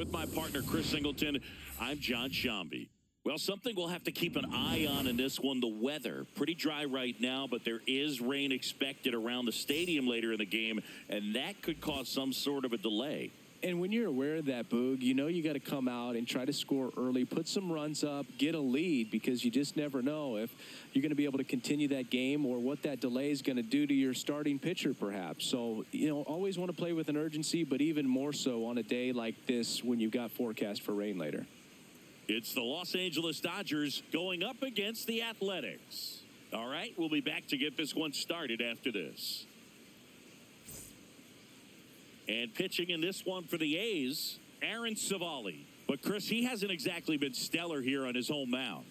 with my partner, Chris Singleton. I'm John Shambi. Well, something we'll have to keep an eye on in this one, the weather. Pretty dry right now, but there is rain expected around the stadium later in the game, and that could cause some sort of a delay. And when you're aware of that, Boog, you know you got to come out and try to score early, put some runs up, get a lead, because you just never know if you're going to be able to continue that game or what that delay is going to do to your starting pitcher, perhaps. So, always want to play with an urgency, but even more so on a day like this when you've got forecast for rain later. It's the Los Angeles Dodgers going up against the Athletics. All right, we'll be back to get this one started after this. And pitching in this one for the A's, Aaron Savali. But, Chris, he hasn't exactly been stellar here on his home mound.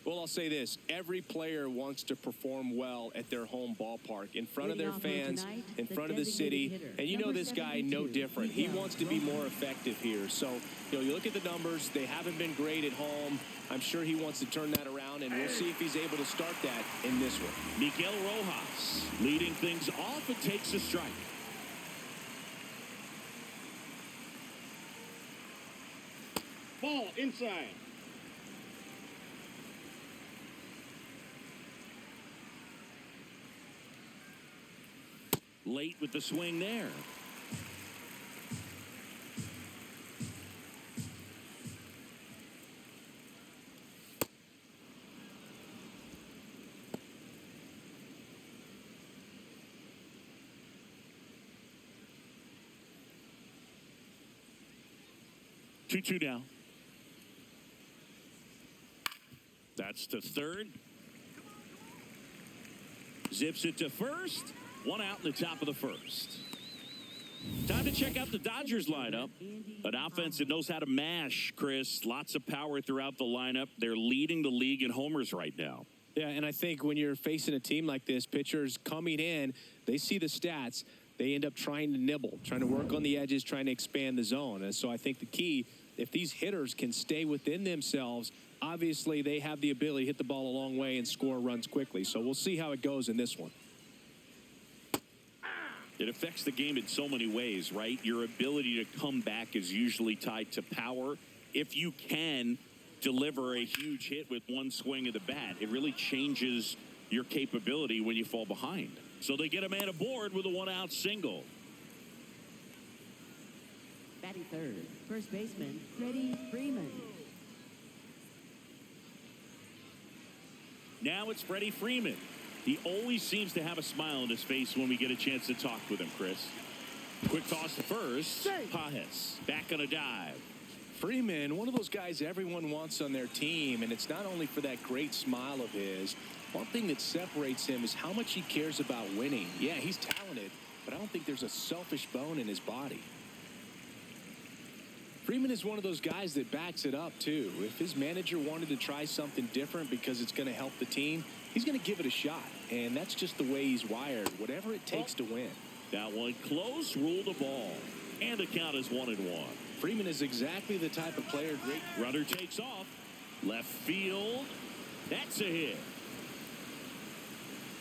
Well, I'll say this. Every player wants to perform well at their home ballpark, in front of their fans, in front of the city. And you know this guy no different. He wants to be more effective here. So, you look at the numbers. They haven't been great at home. I'm sure he wants to turn that around, and we'll see if he's able to start that in this one. Miguel Rojas leading things off and takes a strike. Ball inside. Late with the swing there. Two now. That's to third. Zips it to first. One out in the top of the first. Time to check out the Dodgers lineup. An offense that knows how to mash, Chris. Lots of power throughout the lineup. They're leading the league in homers right now. Yeah, and I think when you're facing a team like this, pitchers coming in, they see the stats. They end up trying to nibble, trying to work on the edges, trying to expand the zone. And so I think the key, if these hitters can stay within themselves, obviously they have the ability to hit the ball a long way and score runs quickly. So we'll see how it goes in this one. It affects the game in so many ways, right? Your ability to come back is usually tied to power. If you can deliver a huge hit with one swing of the bat, it really changes your capability when you fall behind. So they get a man aboard with a one-out single. Batting third, first baseman, Freddie Freeman. Now it's Freddie Freeman. He always seems to have a smile on his face when we get a chance to talk with him, Chris. Quick toss to first. Pajes back on a dive. Freeman, one of those guys everyone wants on their team, and it's not only for that great smile of his. One thing that separates him is how much he cares about winning. Yeah, he's talented, but I don't think there's a selfish bone in his body. Freeman is one of those guys that backs it up, too. If his manager wanted to try something different because it's going to help the team, he's going to give it a shot. And that's just the way he's wired, whatever it takes to win. That one close, rule the ball. And the count is 1-1. Freeman is exactly the type of player. Great runner takes off. Left field. That's a hit.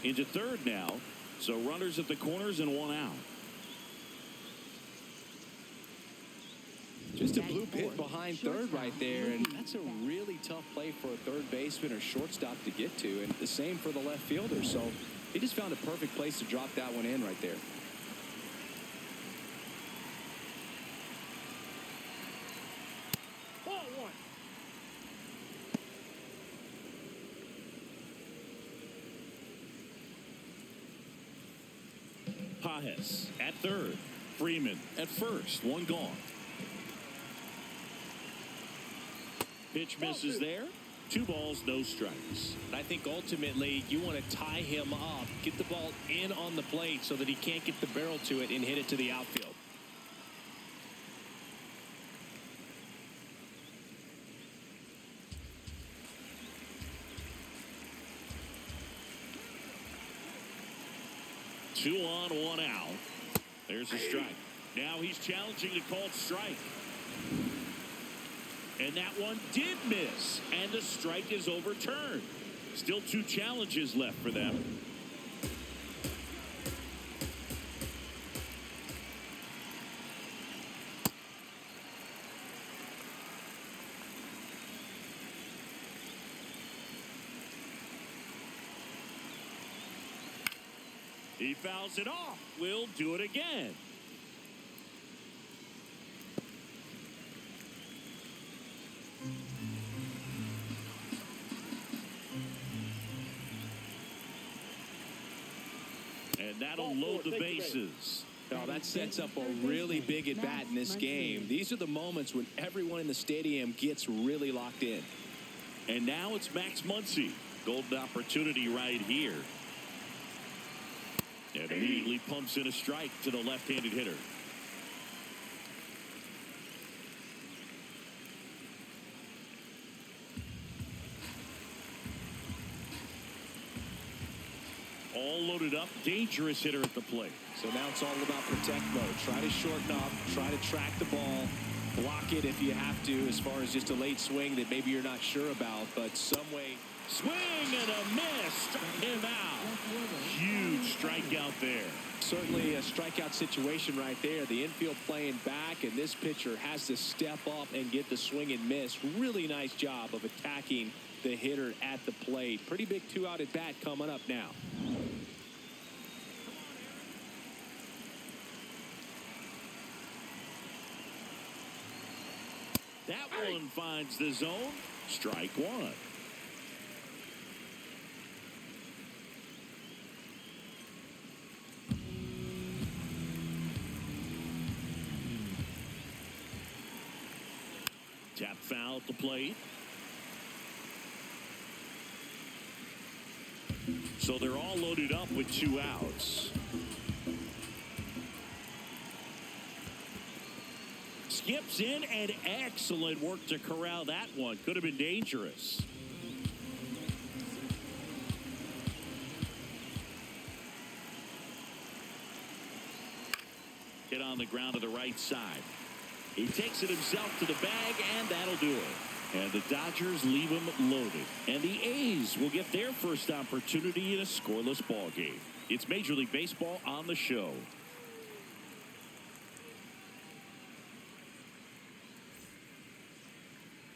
Into third now. So runners at the corners and one out. Just a blue pit behind third right there, and that's a really tough play for a third baseman or shortstop to get to, and the same for the left fielder. So he just found a perfect place to drop that one in right there. Ball one. Pajes at third. Freeman at first. One gone. Pitch misses there. 2 balls, no strikes. I think ultimately you want to tie him up, get the ball in on the plate so that he can't get the barrel to it and hit it to the outfield. Two on, one out. There's a strike. Now he's challenging the called strike. And that one did miss, and the strike is overturned. Still 2 challenges left for them. He fouls it off. We'll do it again. And that'll load the bases. Now that sets up a really big at bat in this game. These are the moments when everyone in the stadium gets really locked in. And now it's Max Muncy. Golden opportunity right here. And immediately pumps in a strike to the left-handed hitter. All loaded up, dangerous hitter at the plate. So now it's all about protect mode. Try to shorten up, try to track the ball, block it if you have to, as far as just a late swing that maybe you're not sure about, but some way. Swing and a miss. Struck him out. Huge strikeout there. Certainly a strikeout situation right there. The infield playing back, and this pitcher has to step up and get the swing and miss. Really nice job of attacking the hitter at the plate. Pretty big 2-out at bat coming up now. That one finds the zone. Strike one. Tap foul at the plate. So they're all loaded up with 2 outs. Skips in, and excellent work to corral that one. Could have been dangerous. Hit on the ground to the right side. He takes it himself to the bag, and that'll do it. And the Dodgers leave him loaded. And the A's will get their first opportunity in a scoreless ball game. It's Major League Baseball on the show.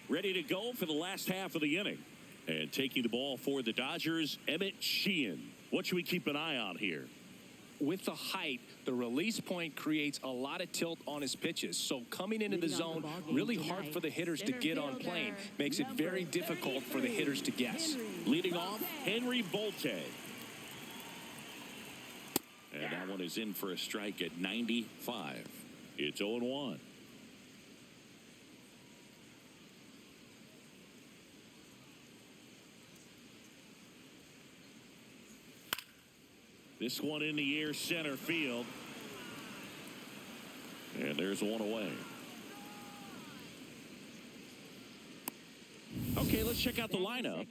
Ready to go for the last half of the inning. And taking the ball for the Dodgers, Emmett Sheehan. What should we keep an eye on here? With the height, the release point creates a lot of tilt on his pitches. So coming into the zone, really hard for the hitters to get on plane. Makes it very difficult for the hitters to guess. Leading off, Henry Bolte. And that one is in for a strike at 95. It's 0-1. This one in the air, center field. And there's one away. Okay, let's check out the lineup.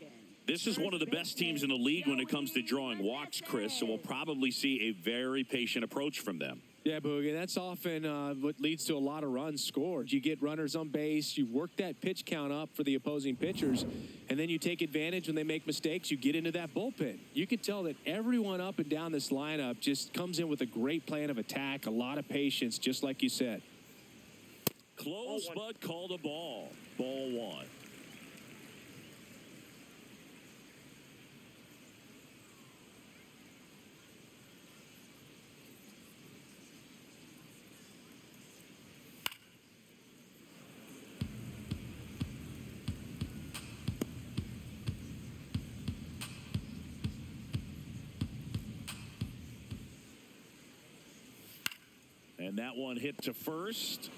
This is one of the best teams in the league when it comes to drawing walks, Chris, so we'll probably see a very patient approach from them. Yeah, Boogie, that's often what leads to a lot of runs scored. You get runners on base, you work that pitch count up for the opposing pitchers, and then you take advantage when they make mistakes. You get into that bullpen. You can tell that everyone up and down this lineup just comes in with a great plan of attack, a lot of patience, just like you said. Close, but called a ball. Ball one. And that one hit to first.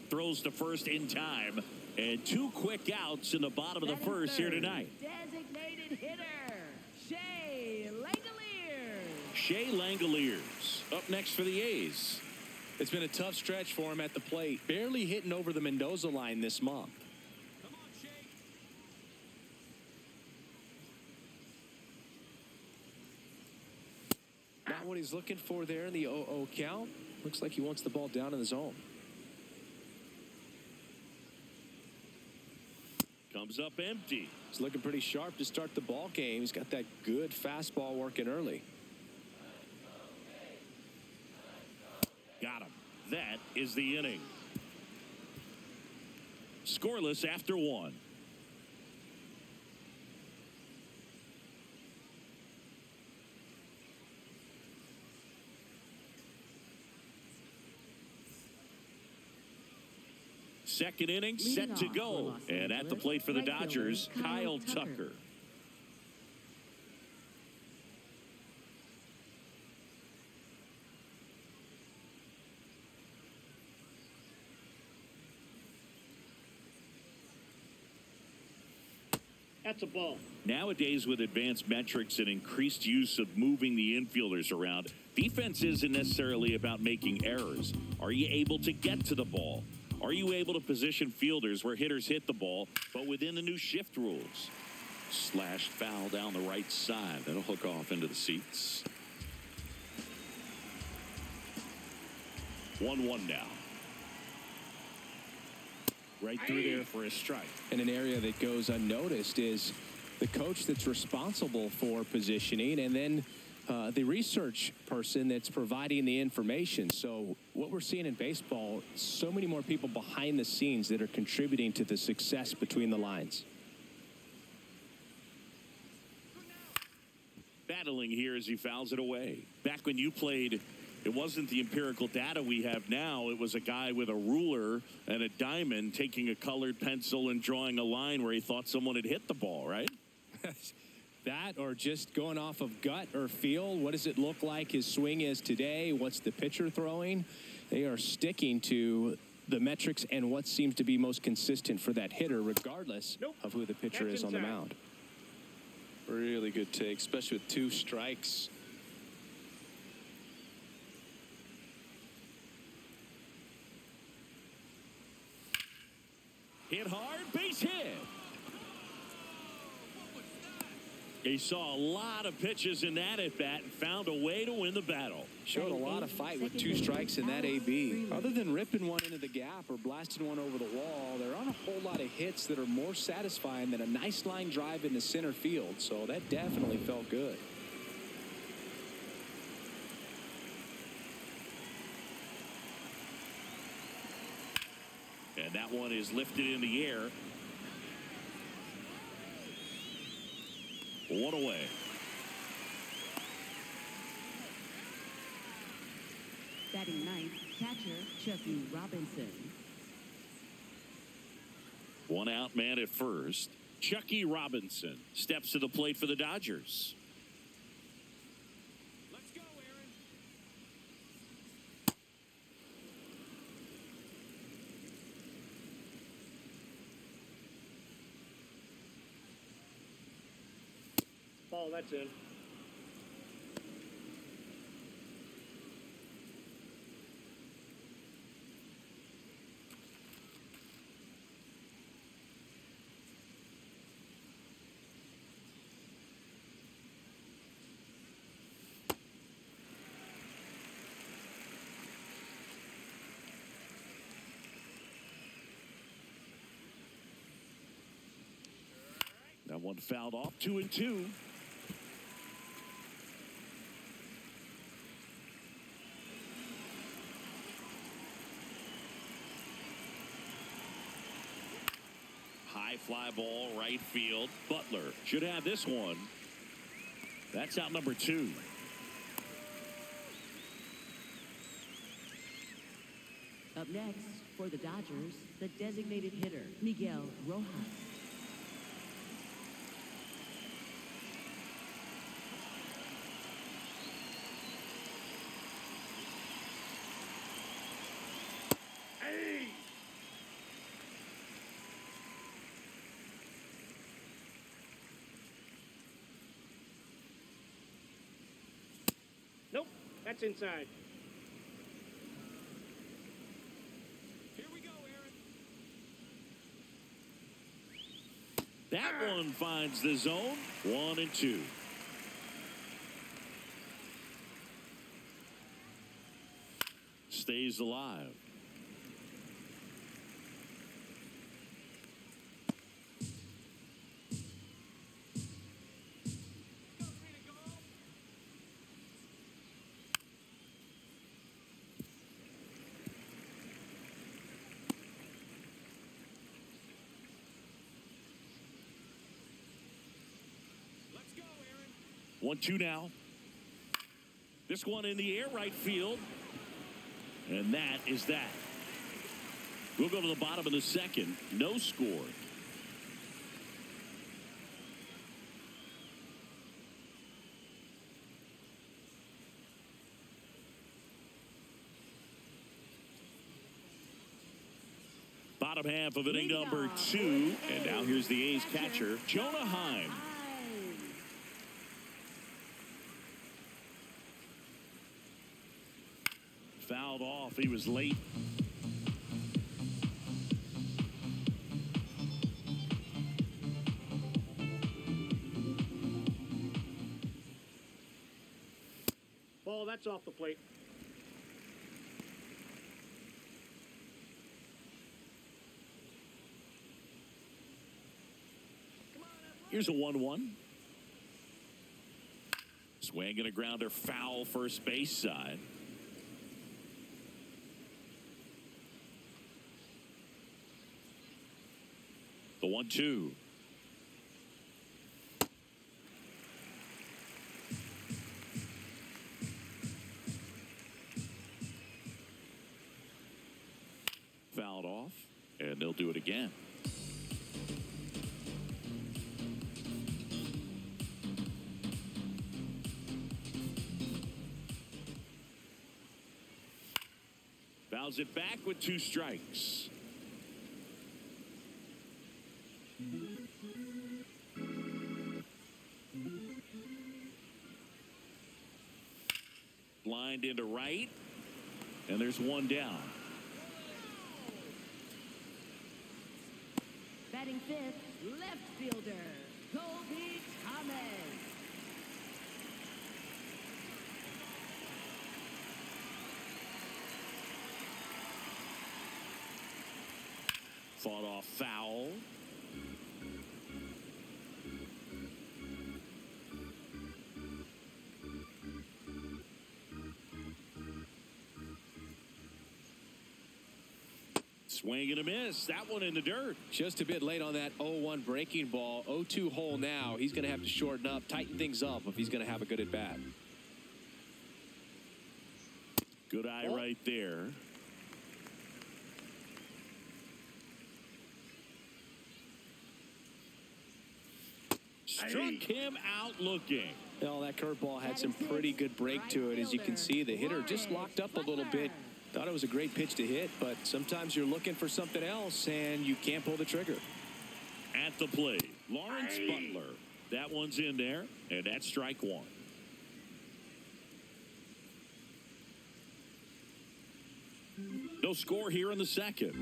Throws to first in time. And 2 quick outs in the bottom of the first here tonight. Designated hitter, Shea Langoliers. Shea Langoliers up next for the A's. It's been a tough stretch for him at the plate. Barely hitting over the Mendoza line this month. Come on, Shea. Not what he's looking for there in the 0-0 count. Looks like he wants the ball down in the zone. Comes up empty. He's looking pretty sharp to start the ball game. He's got that good fastball working early. Got him. That is the inning. Scoreless after 1. Second inning Leading set to off go. for Los And at the Angeles, plate for the right fielder, Dodgers, Kyle Tucker. Tucker. That's a ball. Nowadays, with advanced metrics and increased use of moving the infielders around, defense isn't necessarily about making errors. Are you able to get to the ball? Are you able to position fielders where hitters hit the ball, but within the new shift rules? Slashed foul down the right side. That'll hook off into the seats. 1-1 now. Right through there for a strike. And an area that goes unnoticed is the coach that's responsible for positioning, and then the research person that's providing the information. So what we're seeing in baseball, so many more people behind the scenes that are contributing to the success between the lines. Battling here as he fouls it away. Back when you played, it wasn't the empirical data we have now. It was a guy with a ruler and a diamond taking a colored pencil and drawing a line where he thought someone had hit the ball, right? That, or just going off of gut or feel. What does it look like his swing is today? What's the pitcher throwing? They are sticking to the metrics and what seems to be most consistent for that hitter, regardless of who the pitcher is on the mound. Really good take, especially with 2 strikes. Hit hard, base hit. He saw a lot of pitches in that at bat and found a way to win the battle. Showed a lot of fight with 2 strikes in that AB. Other than ripping one into the gap or blasting one over the wall, there aren't a whole lot of hits that are more satisfying than a nice line drive into center field. So that definitely felt good. And that one is lifted in the air. 1 away. Batting ninth, catcher Chucky Robinson. 1 out, man at first. Chucky Robinson steps to the plate for the Dodgers. Let's go, Aaron. Ball, that's in. That one fouled off. 2-2. High fly ball, right field. Butler should have this one. That's out number 2. Up next for the Dodgers, the designated hitter Miguel Rojas. Nope, that's inside. Here we go, Aaron. That one finds the zone. 1-2. Stays alive. Let's go, Aaron. 1-2 now. This one in the air, right field. And that is that. We'll go to the bottom of the second. No score. Bottom half of inning number 2. And now here's the A's catcher, Jonah Heim. Fouled off. He was late. Ball, that's off the plate. Here's a 1-1. Swinging a grounder foul first base side. The 1-2. Fouled off, and they'll do it again. Fouls it back with 2 strikes. Blind into right, and there's 1 down. Batting 5th, left fielder, Colby Thomas. Fought off foul. Swing and a miss. That one in the dirt. Just a bit late on that 0-1 breaking ball. 0-2 hole now. He's going to have to shorten up, tighten things up if he's going to have a good at bat. Good eye right there. Struck him out looking. Well, that curveball had some pretty good break to it. As you can see, the hitter just locked up a little bit. Thought it was a great pitch to hit, but sometimes you're looking for something else and you can't pull the trigger. At the plate, Lawrence Butler. That one's in there, and that's strike 1. No score here in the second.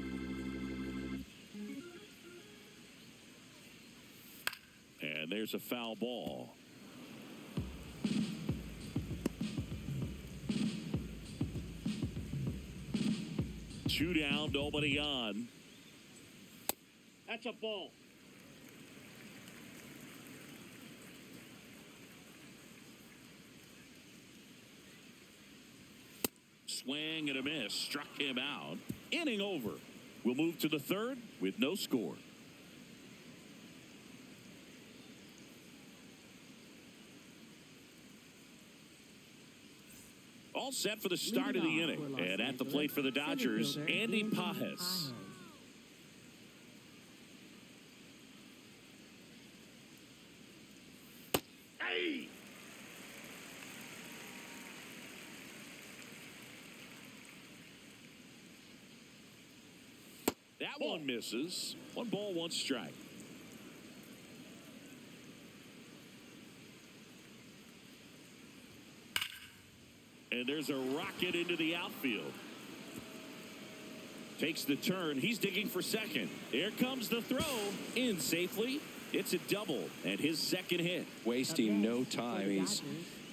And there's a foul ball. Two down, nobody on. That's a ball. Swing and a miss. Struck him out. Inning over. We'll move to the third with no score. All set for the start of the inning. And at the plate for the Dodgers, Andy Pajes. Hey! That one misses. 1 ball, 1 strike. And there's a rocket into the outfield. Takes the turn. He's digging for second. Here comes the throw. In safely. It's a double and his second hit. Wasting no time. He's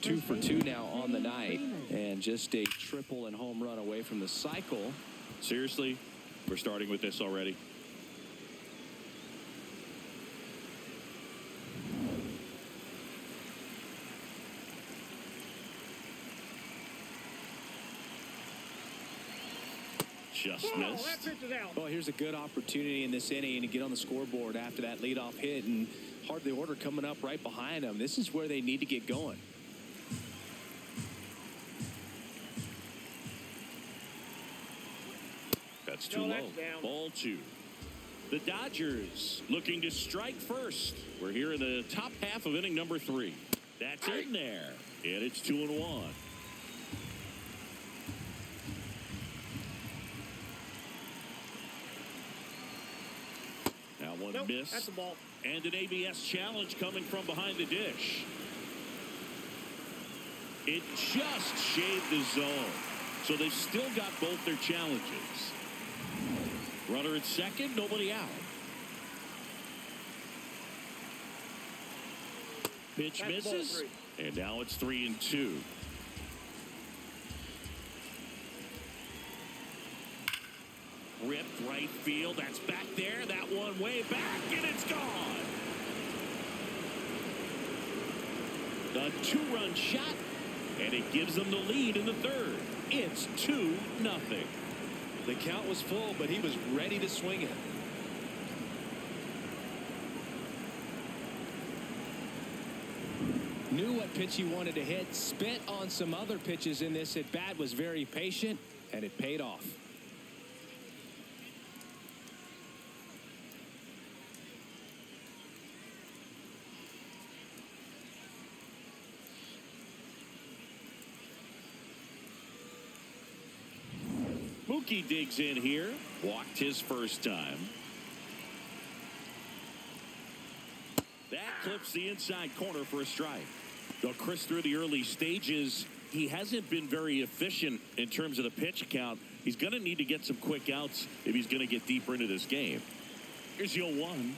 2 for 2 now on the night. And just a triple and home run away from the cycle. Seriously, we're starting with this already. Just missed. That pitch is out. Well, here's a good opportunity in this inning to get on the scoreboard after that leadoff hit, and hardly order coming up right behind them. This is where they need to get going. That it's too No, low. that's down. Ball 2. The Dodgers looking to strike first. We're here in the top half of inning number 3. That's in there. And it's 2-1. Now one Nope, miss. that's a ball. And an ABS challenge coming from behind the dish. It just shaved the zone. So they've still got both their challenges. Runner at second, nobody out. Pitch That's misses. ball 3. And now it's 3-2. Ripped right field. That's back there. That one way back, and it's gone. A 2-run shot, and it gives them the lead in the third. It's 2-0. The count was full, but he was ready to swing it. Knew what pitch he wanted to hit. Spent on some other pitches in this at bat. Was very patient, and it paid off. Mookie digs in here. Walked his first time. That clips the inside corner for a strike. Though Chris, through the early stages, he hasn't been very efficient in terms of the pitch count. He's going to need to get some quick outs if he's going to get deeper into this game. Here's 0-1.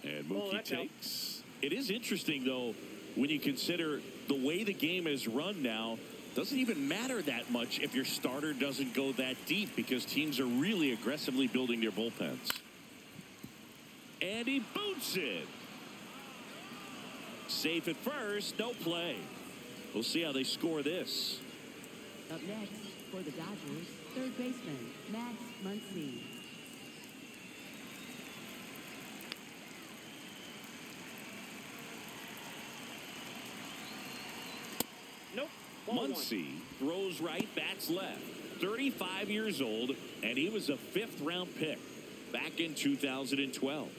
And Mookie takes. It is interesting, though, when you consider the way the game is run now. Doesn't even matter that much if your starter doesn't go that deep because teams are really aggressively building their bullpens. And he boots it. Safe at first, no play. We'll see how they score this. Up next for the Dodgers, third baseman Max Muncy. Nope. Ball 1. Muncy throws right, bats left. 35 years old, and he was a 5th-round pick back in 2012.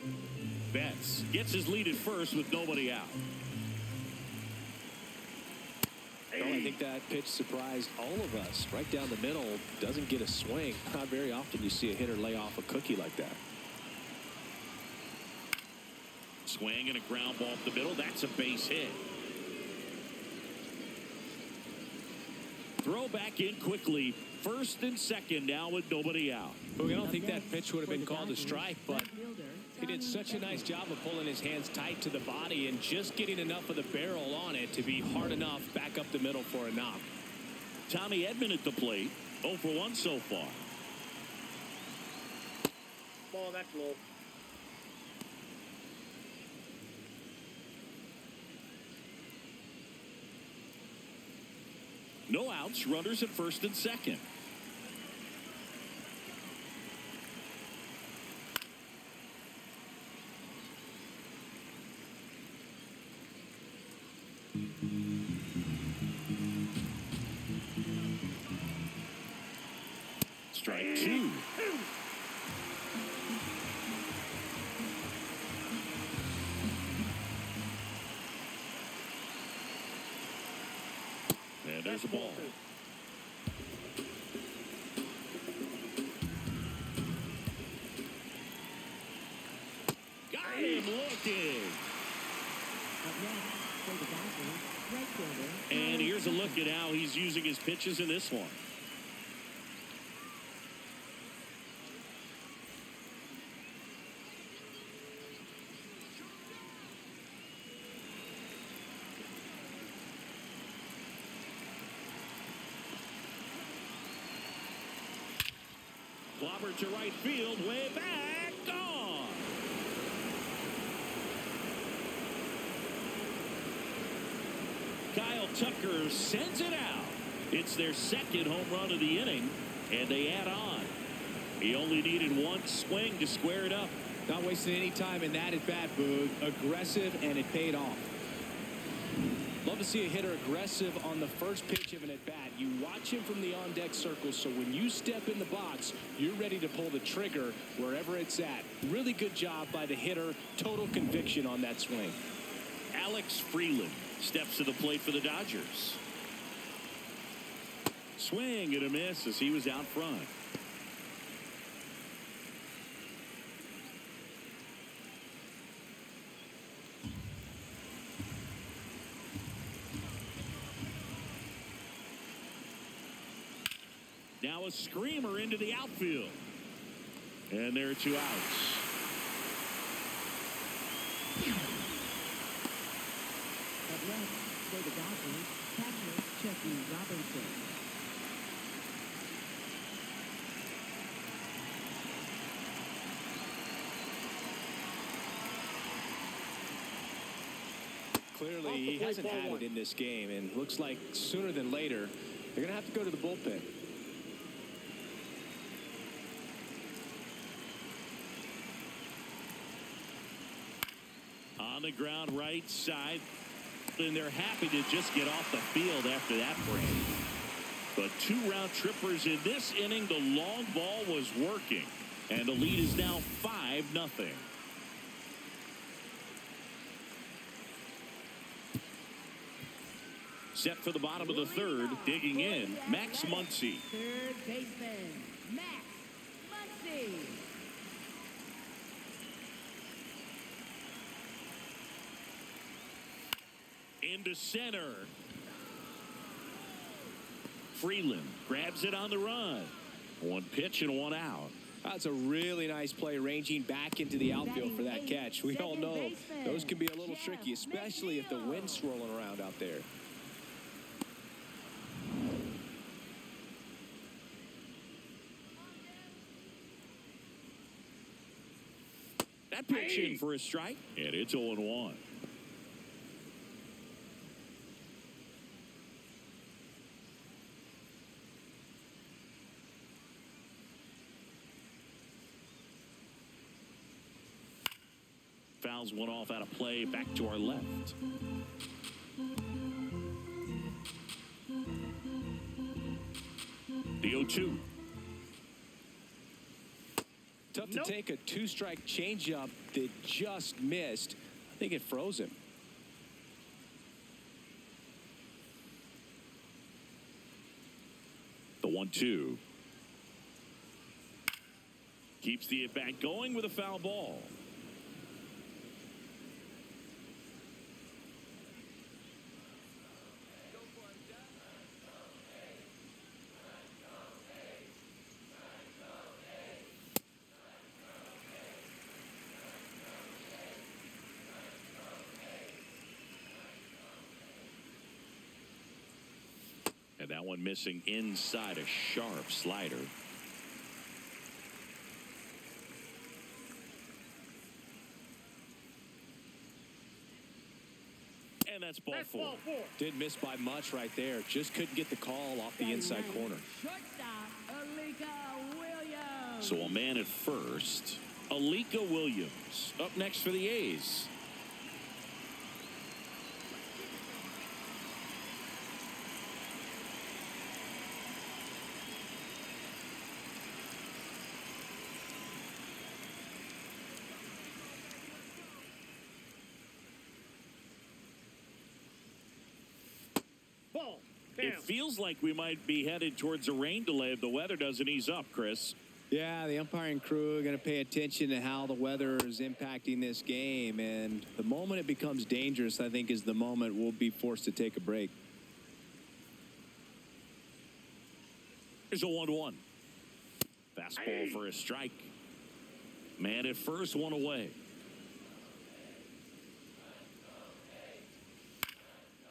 Betts gets his lead at first with nobody out. Well, I think that pitch surprised all of us. Right down the middle, doesn't get a swing. Not very often you see a hitter lay off a cookie like that. Swing and a ground ball up the middle. That's a base hit. Throw back in quickly. First and second now with nobody out. Well, I don't think that pitch would have been called a strike, but he did such a nice job of pulling his hands tight to the body and just getting enough of the barrel on it to be hard enough back up the middle for a knock. Tommy Edman at the plate. 0 for 1 so far. Ball, that's low. No outs, runners at first and second. Strike 2. And there's a ball. Got him looking. Up next for the Dodgers, right fielder. And here's a look at how he's using his pitches in this one. Clobber to right field, way back, gone. Kyle Tucker sends it out. It's their second home run of the inning, and they add on. He only needed one swing to square it up. Not wasting any time in that at bat, Boog. Aggressive, and it paid off. Love to see a hitter aggressive on the first pitch of an at-bat. You watch him from the on-deck circle, so when you step in the box, you're ready to pull the trigger wherever it's at. Really good job by the hitter. Total conviction on that swing. Alex Freeland steps to the plate for the Dodgers. Swing and a miss as he was out front. Now a screamer into the outfield. And there are 2 outs. Up next for the Dodgers, catcher Chucky Robinson. Clearly, he hasn't had it in this game, and looks like sooner than later, they're going to have to go to the bullpen. On the ground right side, and they're happy to just get off the field after that break. But 2 round trippers in this inning. The long ball was working, and the lead is now 5-0. Set for the bottom of the 3rd, digging in, Max Muncy. Third baseman, Max Muncy. Into center. Freeland grabs it on the run. 1 pitch and 1 out. That's a really nice play, ranging back into the outfield for that catch. We all know those can be a little tricky, especially if the wind's swirling around out there. That pitch in for a strike, and it's 0-1. Fouls one off out of play, back to our left. The 0-2. Tough to take a 2-strike changeup that just missed. I think it froze him. The 1-2. Keeps the at-bat going with a foul ball. And that one missing inside, a sharp slider. And that's ball 4. Didn't miss by much right there. Just couldn't get the call off the inside corner. Shortstop, Alika Williams. So a man at first. Alika Williams up next for the A's. It feels like we might be headed towards a rain delay if the weather doesn't ease up, Chris. Yeah, the umpiring crew are going to pay attention to how the weather is impacting this game. And the moment it becomes dangerous, I think, is the moment we'll be forced to take a break. Here's a 1-1. Fastball for a strike. Man at first, 1 away.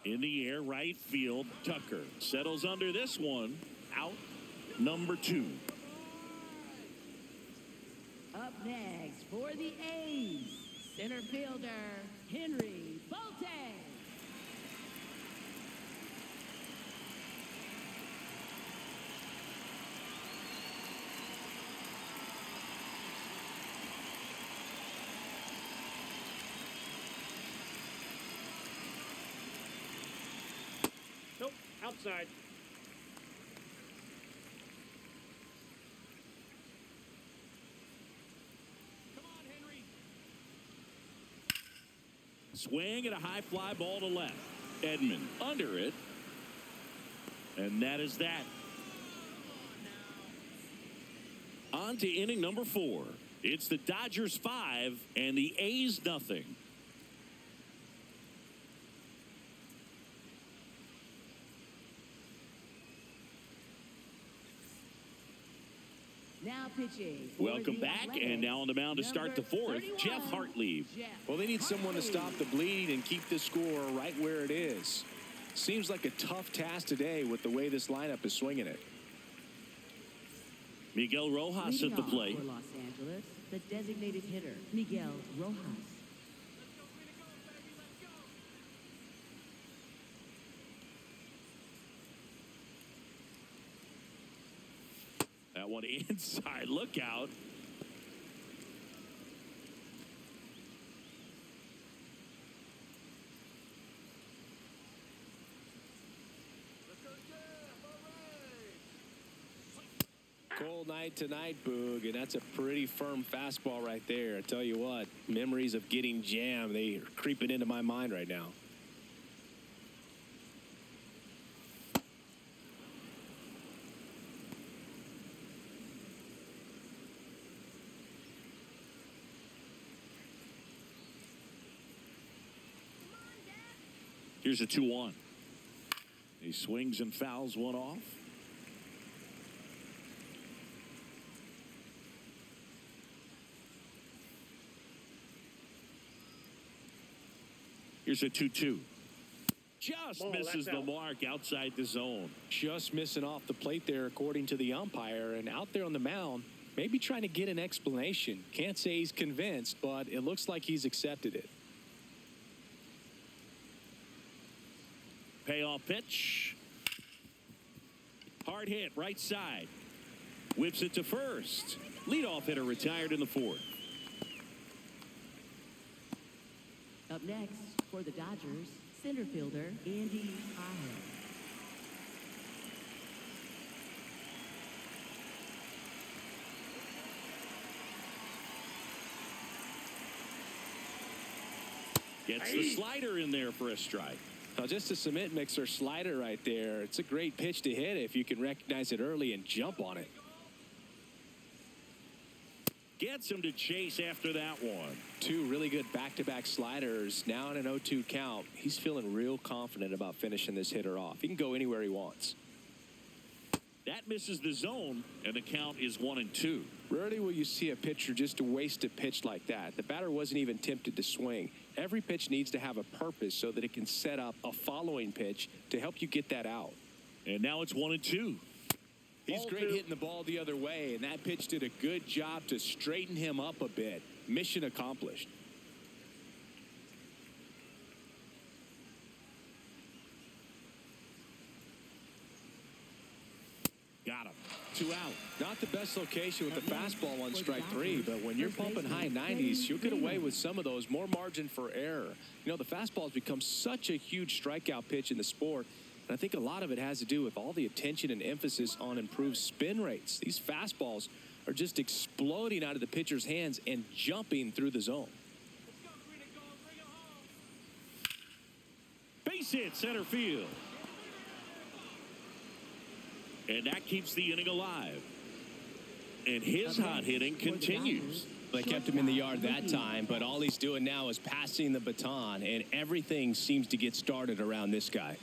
In the air, right field, Tucker settles under this one. Out, number 2. Up next for the A's, center fielder Henry Bolte. Outside. Swing and a high fly ball to left. Edman under it. And that is that. On to inning number 4. It's the Dodgers 5 and the A's nothing. Now pitching. for Welcome the back, Athletics, and now on the mound to start the 4th, 31, Jeff Hartley. Well, they need someone to stop the bleed and keep the score right where it is. Seems like a tough task today with the way this lineup is swinging it. Miguel Rojas Leading at the off plate. for Los Angeles, the designated hitter, Miguel Rojas. That one inside. Look out. Cold night tonight, Boog, and that's a pretty firm fastball right there. I tell you what, memories of getting jammed, they are creeping into my mind right now. Here's a 2-1. He swings and fouls one off. Here's a 2-2. Just Ball, misses that's the out. mark outside the zone. Just missing off the plate there, according to the umpire, and out there on the mound, maybe trying to get an explanation. Can't say he's convinced, but it looks like he's accepted it. Payoff pitch. Hard hit, right side. Whips it to first. Leadoff hitter retired in the 4th. Up next for the Dodgers, center fielder Andy Ahern. Gets the slider in there for a strike. Now, just a cement mixer slider right there. It's a great pitch to hit if you can recognize it early and jump on it. Gets him to chase after that one. 2 really good back-to-back sliders. Now in an 0-2 count. He's feeling real confident about finishing this hitter off. He can go anywhere he wants. That misses the zone, and the count is 1-2. Rarely will you see a pitcher just waste a pitch like that. The batter wasn't even tempted to swing. Every pitch needs to have a purpose so that it can set up a following pitch to help you get that out. And now it's 1-2. He's Ball great 2. hitting the ball the other way, and that pitch did a good job to straighten him up a bit. Mission accomplished. Got him. 2 out. Not the best location with the fastball on strike 3, but when you're pumping high 90s, you'll get away with some of those. More margin for error. You know, the fastball has become such a huge strikeout pitch in the sport, and I think a lot of it has to do with all the attention and emphasis on improved spin rates. These fastballs are just exploding out of the pitcher's hands and jumping through the zone. Base hit, center field. And that keeps the inning alive. And his hot hitting continues. They kept him in the yard that time, but all he's doing now is passing the baton, and everything seems to get started around this guy.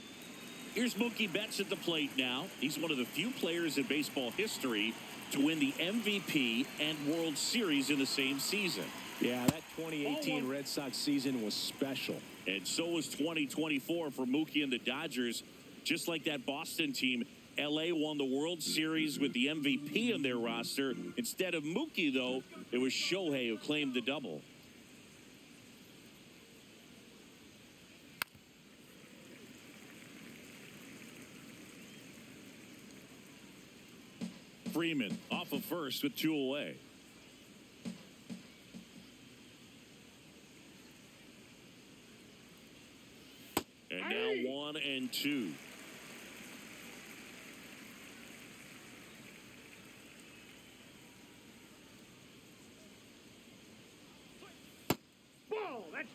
Here's Mookie Betts at the plate now. He's one of the few players in baseball history to win the MVP and World Series in the same season. Yeah, that 2018 Red Sox season was special. And so was 2024 for Mookie and the Dodgers. Just like that Boston team, LA won the World Series with the MVP in their roster. Instead of Mookie, though, it was Shohei who claimed the double. Freeman off of first with 2 away. And now 1-2.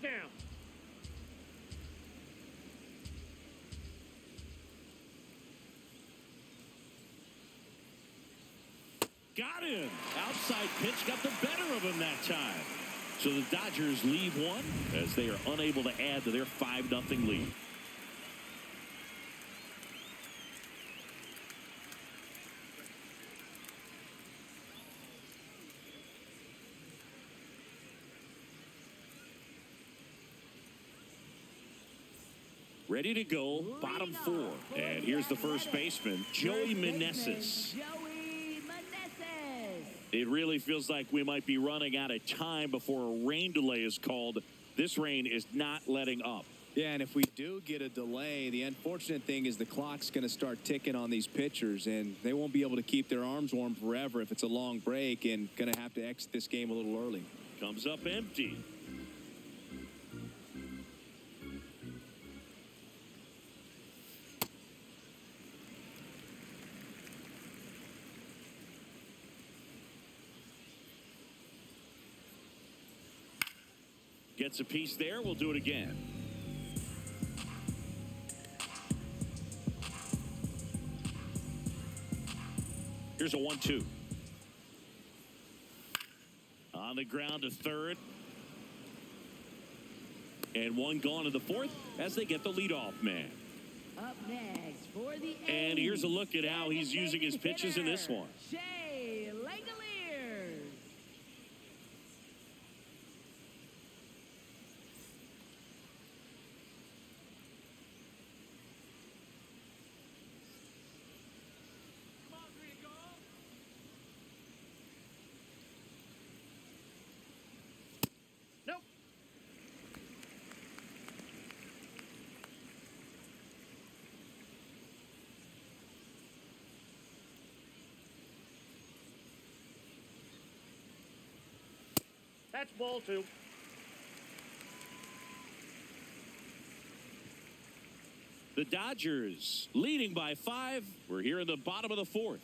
Touchdown. Got him. Outside pitch got the better of him that time. So the Dodgers leave one as they are unable to add to their 5-0 lead. Ready to go, bottom 4. And here's the first baseman, Joey Meneses. It really feels like we might be running out of time before a rain delay is called. This rain is not letting up. Yeah, and if we do get a delay, the unfortunate thing is the clock's going to start ticking on these pitchers, and they won't be able to keep their arms warm forever if it's a long break, and going to have to exit this game a little early. Comes up empty. Gets a piece there. We'll do it again. Here's a 1-2. On the ground to third. And one gone to the fourth as they get the leadoff man. Up next for the And here's a look at how he's using his pitches in this one. Nope. That's ball 2. The Dodgers leading by 5. We're here in the bottom of the 4th.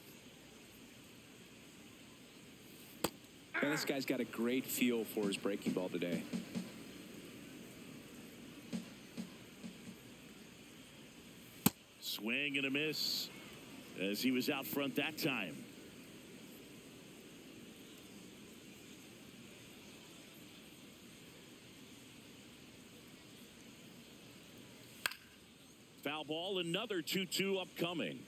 Man, this guy's got a great feel for his breaking ball today. Swing and a miss as he was out front that time. Foul ball, another 2-2 upcoming.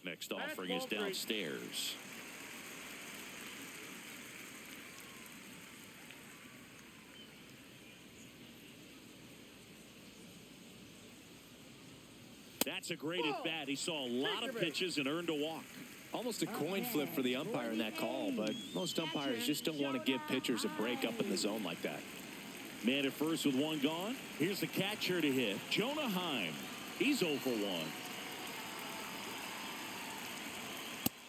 Next offering is downstairs. That's a great at bat. He saw a lot of pitches and earned a walk. Almost a coin flip for the umpire in that call, but most umpires just don't want to give pitchers a break up in the zone like that. Man at first with one gone. Here's the catcher to hit, Jonah Heim. He's 0 for 1.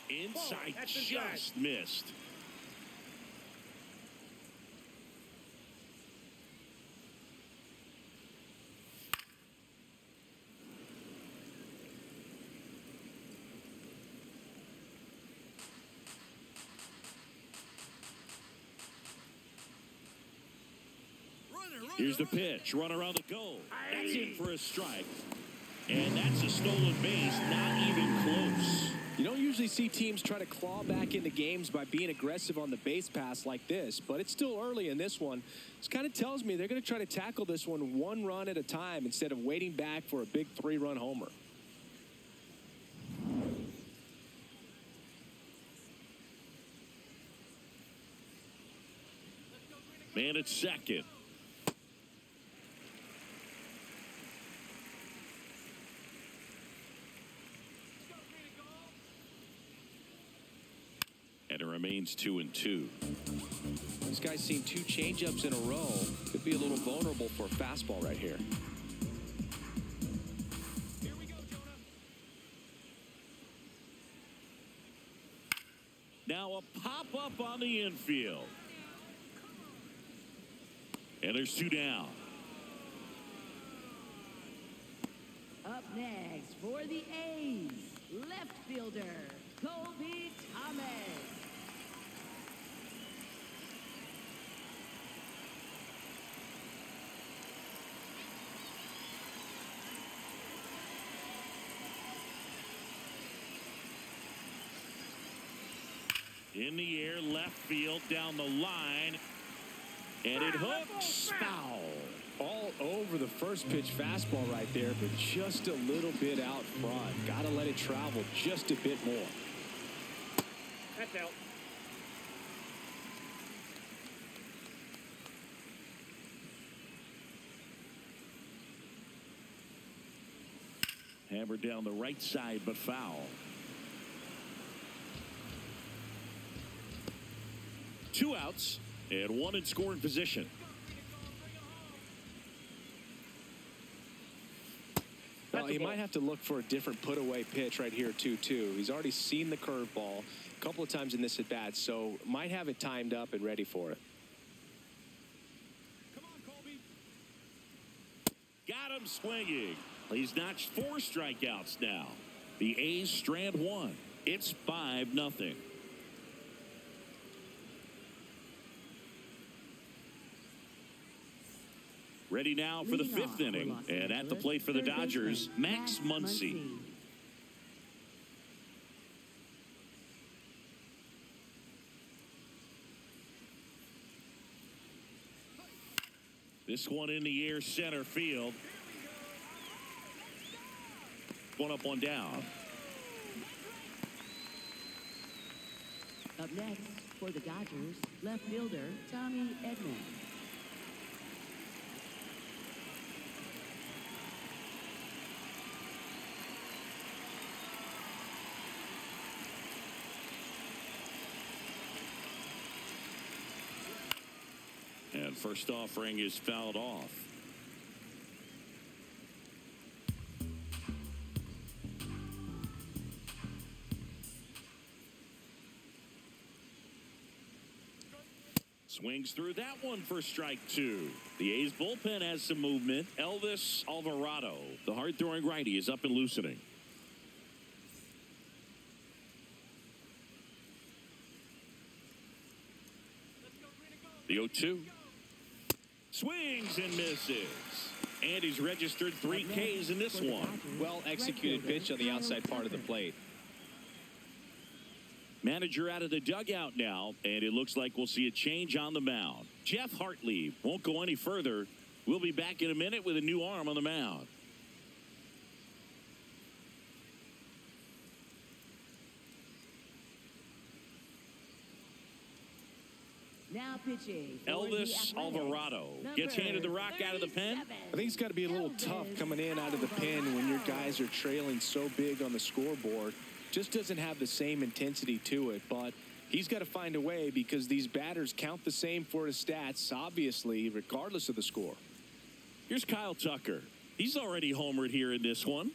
Inside, just missed. Here's the pitch. Run around the goal. That's in for a strike. And that's a stolen base. Not even close. You don't usually see teams try to claw back into games by being aggressive on the base pass like this, but it's still early in this one. This kind of tells me they're going to try to tackle this one run at a time instead of waiting back for a big 3-run homer. Man at second. And it remains 2-2. This guy's seen 2 changeups in a row. Could be a little vulnerable for a fastball right here. Here we go, Jonah. the infield. And there's 2 down. Up next for the A's, left fielder, Colby Thomas. In the air, left field, down the line. And it hooks. Foul. All over the first pitch fastball right there, but just a little bit out front. Got to let it travel just a bit more. That's out. Hammered down the right side, but foul. 2 outs and 1 in scoring position. Well, he might have to look for a different put-away pitch right here, too. He's already seen the curveball a couple of times in this at-bat, so might have it timed up and ready for it. Come on, Colby. Got him swinging. He's notched 4 strikeouts now. The A's strand 1. It's 5-0. Ready now for the 5th inning. And at the plate for the Dodgers, Max Muncy. This one in the air, center field. 1 up, 1 down. Up next for the Dodgers, left fielder, Tommy Edman. And first offering is fouled off. Swings through that one for strike 2. The A's bullpen has some movement. Elvis Alvarado, the hard-throwing righty, is up and loosening. The 0-2. Swings and misses. And he's registered 3 Ks in this one. Well executed pitch on the outside part of the plate. Manager out of the dugout now, and it looks like we'll see a change on the mound. Jeff Hartley won't go any further. We'll be back in a minute with a new arm on the mound. Now pitching. Elvis Alvarado gets handed the rock out of the pen. I think it's got to be a little tough coming in out of the pen when your guys are trailing so big on the scoreboard. Just doesn't have the same intensity to it, but he's got to find a way because these batters count the same for his stats, obviously, regardless of the score. Here's Kyle Tucker. He's already homered here in this one.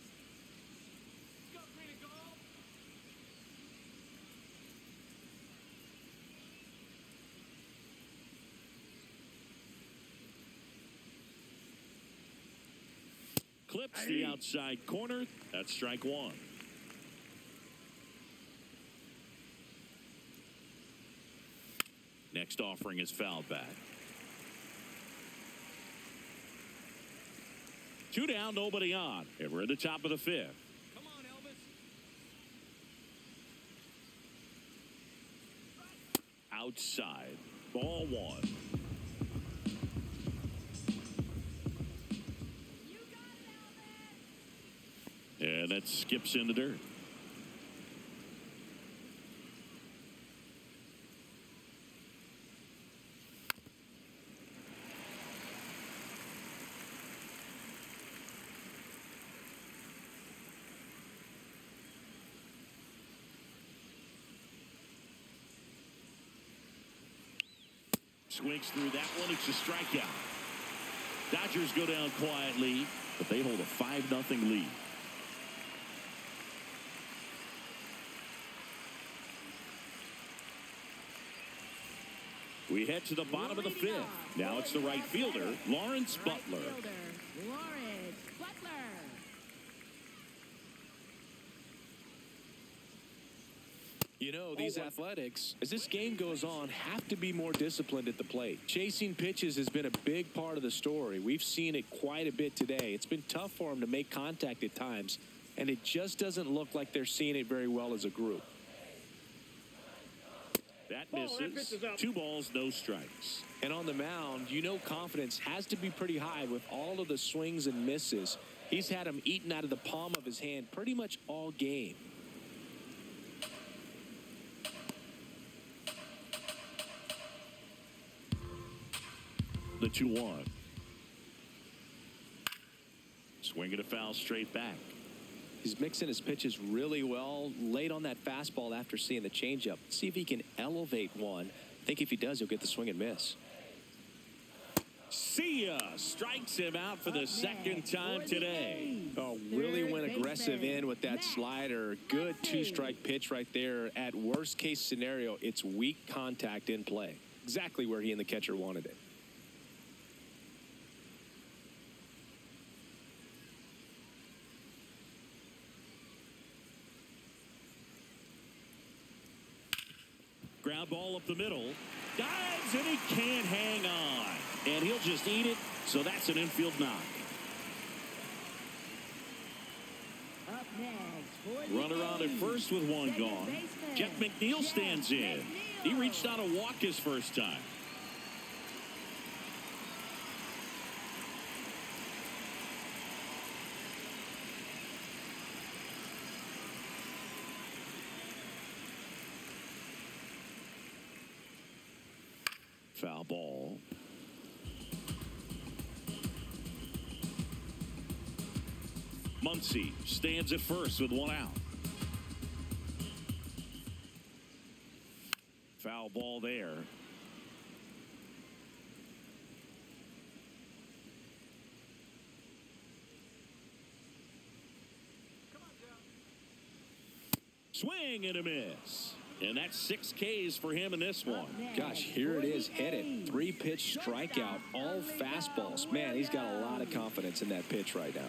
Clips the outside corner. That's strike 1. Next offering is fouled back. 2 down, nobody on. And we're at the top of the 5th. Come on, Elvis. Outside. Ball 1. And that skips in the dirt. Swings through that one. It's a strikeout. Dodgers go down quietly, but they hold a 5-0 lead. We head to the bottom of the fifth. Now it's the right fielder, Lawrence Butler. Lawrence Butler. You know, these athletics, as this game goes on, have to be more disciplined at the plate. Chasing pitches has been a big part of the story. We've seen it quite a bit today. It's been tough for them to make contact at times, and it just doesn't look like they're seeing it very well as a group. That misses. 2 balls, no strikes. And on the mound, you know confidence has to be pretty high with all of the swings and misses. He's had them eaten out of the palm of his hand pretty much all game. The 2-1. Swing and a foul straight back. He's mixing his pitches really well. Late on that fastball after seeing the changeup. See if he can elevate one. I think if he does, he'll get the swing and miss. See ya. Strikes him out for the second time today. Oh, really went aggressive in with that slider. Good 2-strike pitch right there. At worst case scenario, it's weak contact in play. Exactly where he and the catcher wanted it. Ground ball up the middle. Dives and he can't hang on. And he'll just eat it. So that's an infield knock. Up next for the Runner on at first with 1 gone. Jeff McNeil stands in. He reached out a walk his first time. Foul ball. Muncy stands at first with 1 out. Foul ball there. Swing and a miss. And that's 6 Ks for him in this one. Gosh, here it is, headed. 3-pitch strikeout, all fastballs. Man, he's got a lot of confidence in that pitch right now.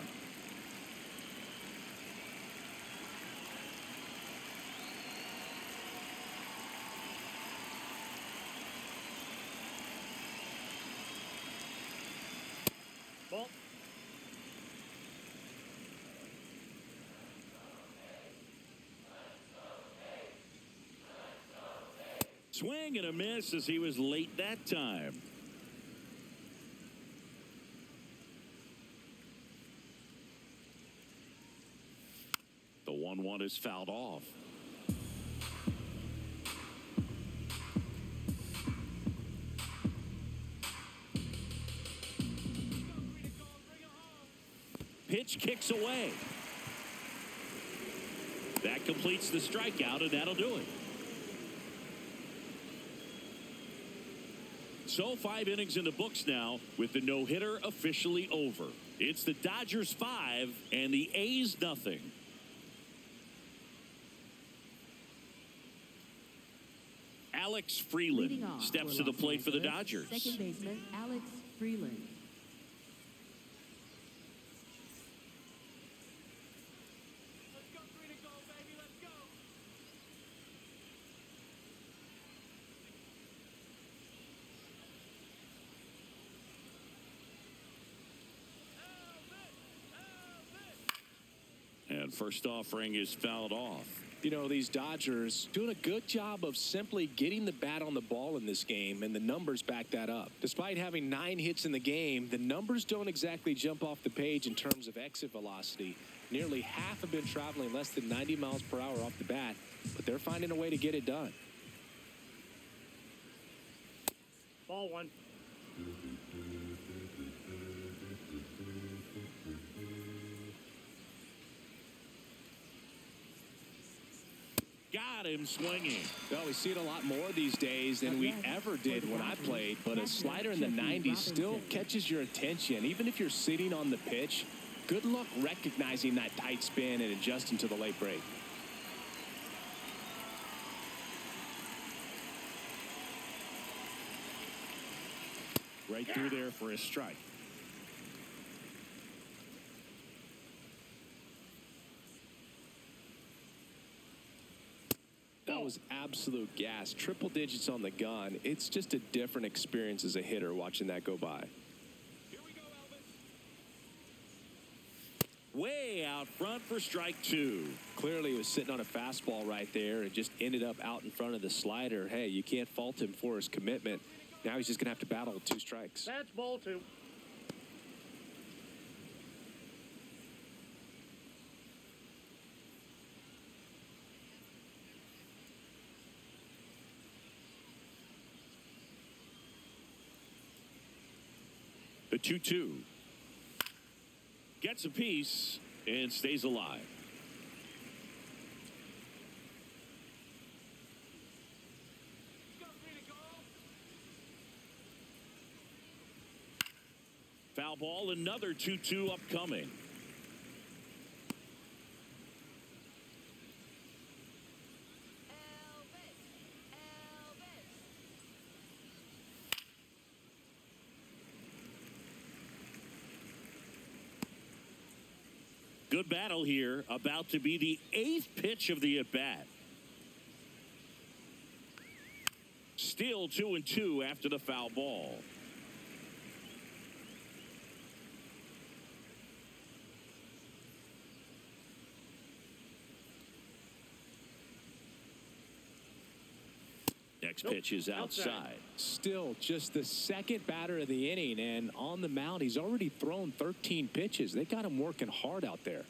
Ball. Swing and a miss as he was late that time. The 1-1 is fouled off. Pitch kicks away. That completes the strikeout, and that'll do it. So 5 innings in the books now with the no-hitter officially over. It's the Dodgers 5 and the A's nothing. Alex Freeland steps to the plate for the Dodgers. Second baseman Alex Freeland. And first offering is fouled off. You know, these Dodgers doing a good job of simply getting the bat on the ball in this game, and the numbers back that up. Despite having 9 hits in the game, the numbers don't exactly jump off the page in terms of exit velocity. Nearly half have been traveling less than 90 miles per hour off the bat, but they're finding a way to get it done. Ball 1. Got him swinging. Well, we see it a lot more these days than we ever did when I played, but a slider in the 90s still catches your attention. Even if you're sitting on the pitch, good luck recognizing that tight spin and adjusting to the late break. right through there for a strike. That was absolute gas. Triple digits on the gun. It's just a different experience as a hitter watching that go by. Here we go, Elvis. Way out front for strike 2. Clearly he was sitting on a fastball right there and just ended up out in front of the slider. Hey, you can't fault him for his commitment. Now he's just going to have to battle with 2 strikes. That's ball 2. The 2-2. Gets a piece and stays alive. Foul ball, another 2-2 upcoming. Good battle here, about to be the 8th pitch of the at-bat. Still 2-2 after the foul ball. Next pitch is outside. Still just the second batter of the inning, and on the mound, he's already thrown 13 pitches. They got him working hard out there.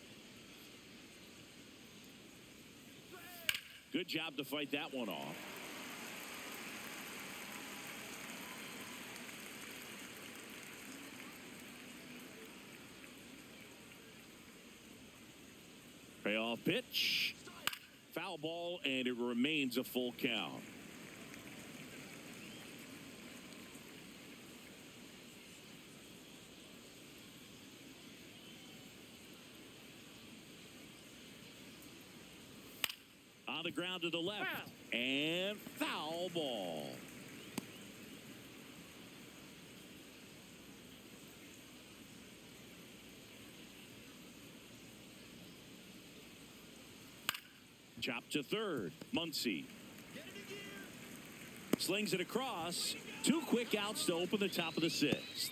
Good job to fight that one off. Payoff pitch. Foul ball, and it remains a full count. On the ground to the left. And foul ball. Chop to third. Muncy slings it across. 2 quick outs to open the top of the 6th.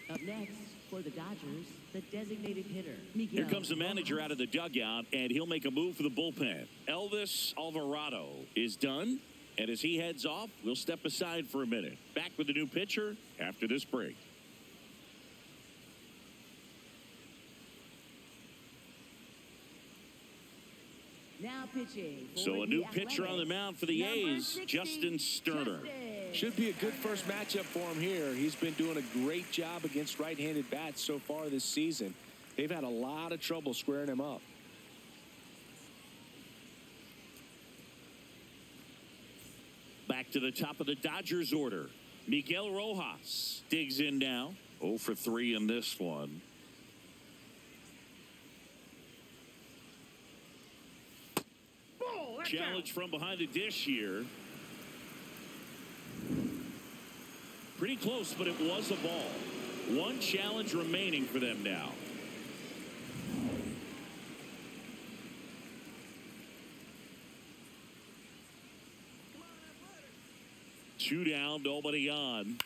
Up next for the Dodgers, the designated hitter, Miguel. Here comes the manager out of the dugout, and he'll make a move for the bullpen. Elvis Alvarado is done, and as he heads off, we'll step aside for a minute. Back with the new pitcher after this break. Now pitching. So a new pitcher on the mound for the A's, Justin Sterner. Should be a good first matchup for him here. He's been doing a great job against right-handed bats so far this season. They've had a lot of trouble squaring him up. Back to the top of the Dodgers order. Miguel Rojas digs in now. 0 for 3 in this one. Challenge from behind the dish here. Pretty close, but it was a ball. 1 challenge remaining for them now. Two down, nobody on.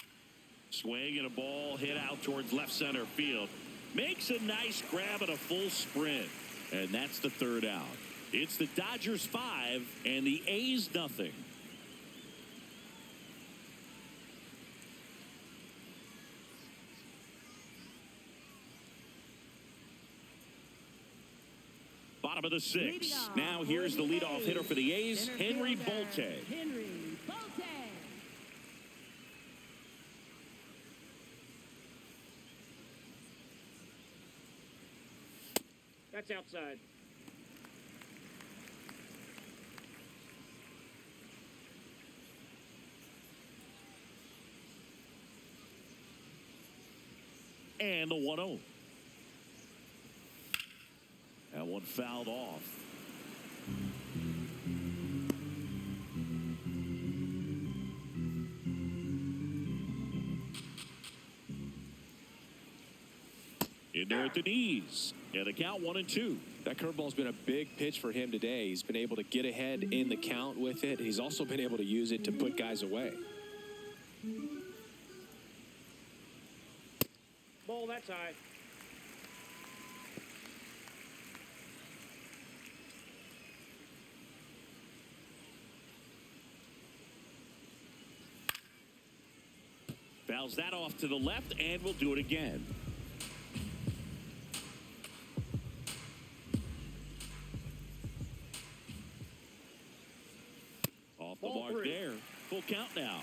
Swing and a ball hit out towards left center field. Makes a nice grab and a full sprint. And that's the 3rd out. It's the Dodgers 5 and the A's nothing. Bottom of the 6th. Now here's the leadoff hitter for the A's, Henry Bolte. Henry Bolte. That's outside. And the 1-0. That one fouled off. In there at the knees. And the count 1-2. That curveball's been a big pitch for him today. He's been able to get ahead in the count with it. He's also been able to use it to put guys away. Ball, that's high. Fouls that off to the left, and we'll do it again. Off the mark there. Full count now.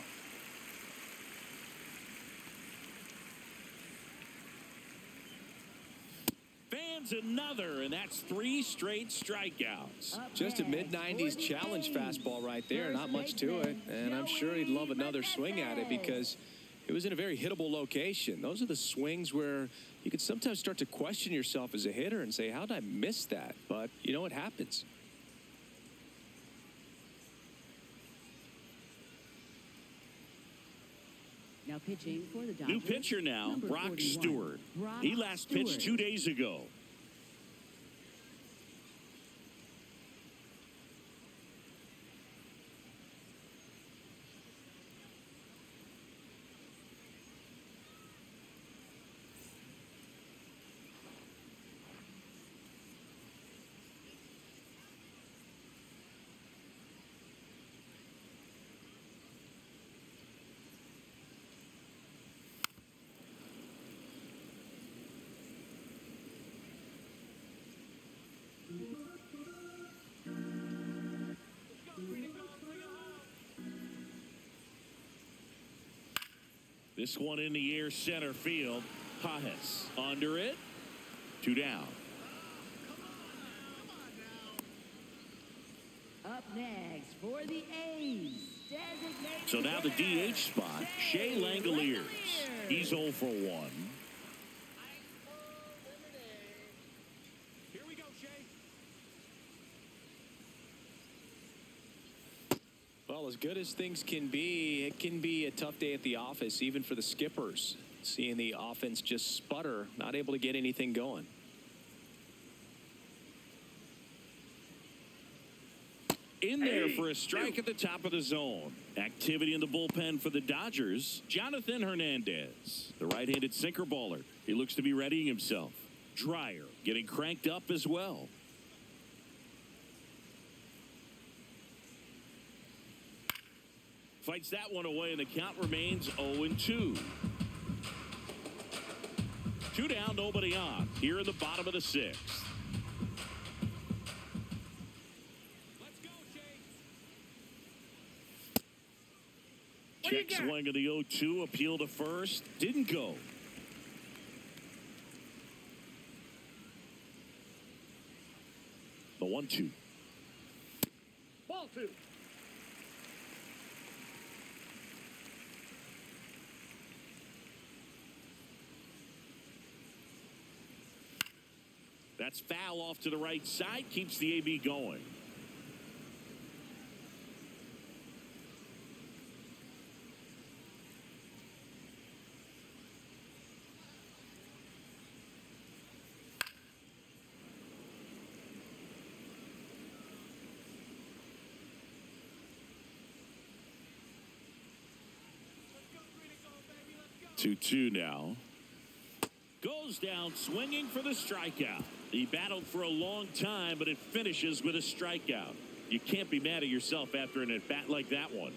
Fans another, and that's 3 straight strikeouts. Just a mid-90s challenge fastball right there. Not much to it. And I'm sure he'd love another swing at it because it was in a very hittable location. Those are the swings where you can sometimes start to question yourself as a hitter and say, how did I miss that? But, you know, it happens. Now pitching for the Dodgers. New pitcher now, number Brock 41. Stewart. Brock He last pitched Stewart. 2 days ago. This one in the air, center field. Pajes under it. 2 down. Up next for the A's. Designated So now the DH spot, Shea Langoliers. He's 0 for 1. Here we go, Shea. Well, as good as things can be, it can be a tough day at the office, even for the skippers. Seeing the offense just sputter, not able to get anything going. In there for a strike at the top of the zone. Activity in the bullpen for the Dodgers. Jonathan Hernandez, the right-handed sinker baller. He looks to be readying himself. Dreyer getting cranked up as well. Fights that one away, and the count remains 0-2. 2 down, nobody on. Here in the bottom of the 6th. Check swing of the 0-2, appeal to first, didn't go. The 1-2. Ball 2. That's foul off to the right side, keeps the AB going. Let's go. 2-2 now. Goes down swinging for the strikeout. He battled for a long time, but it finishes with a strikeout. You can't be mad at yourself after an at-bat like that one.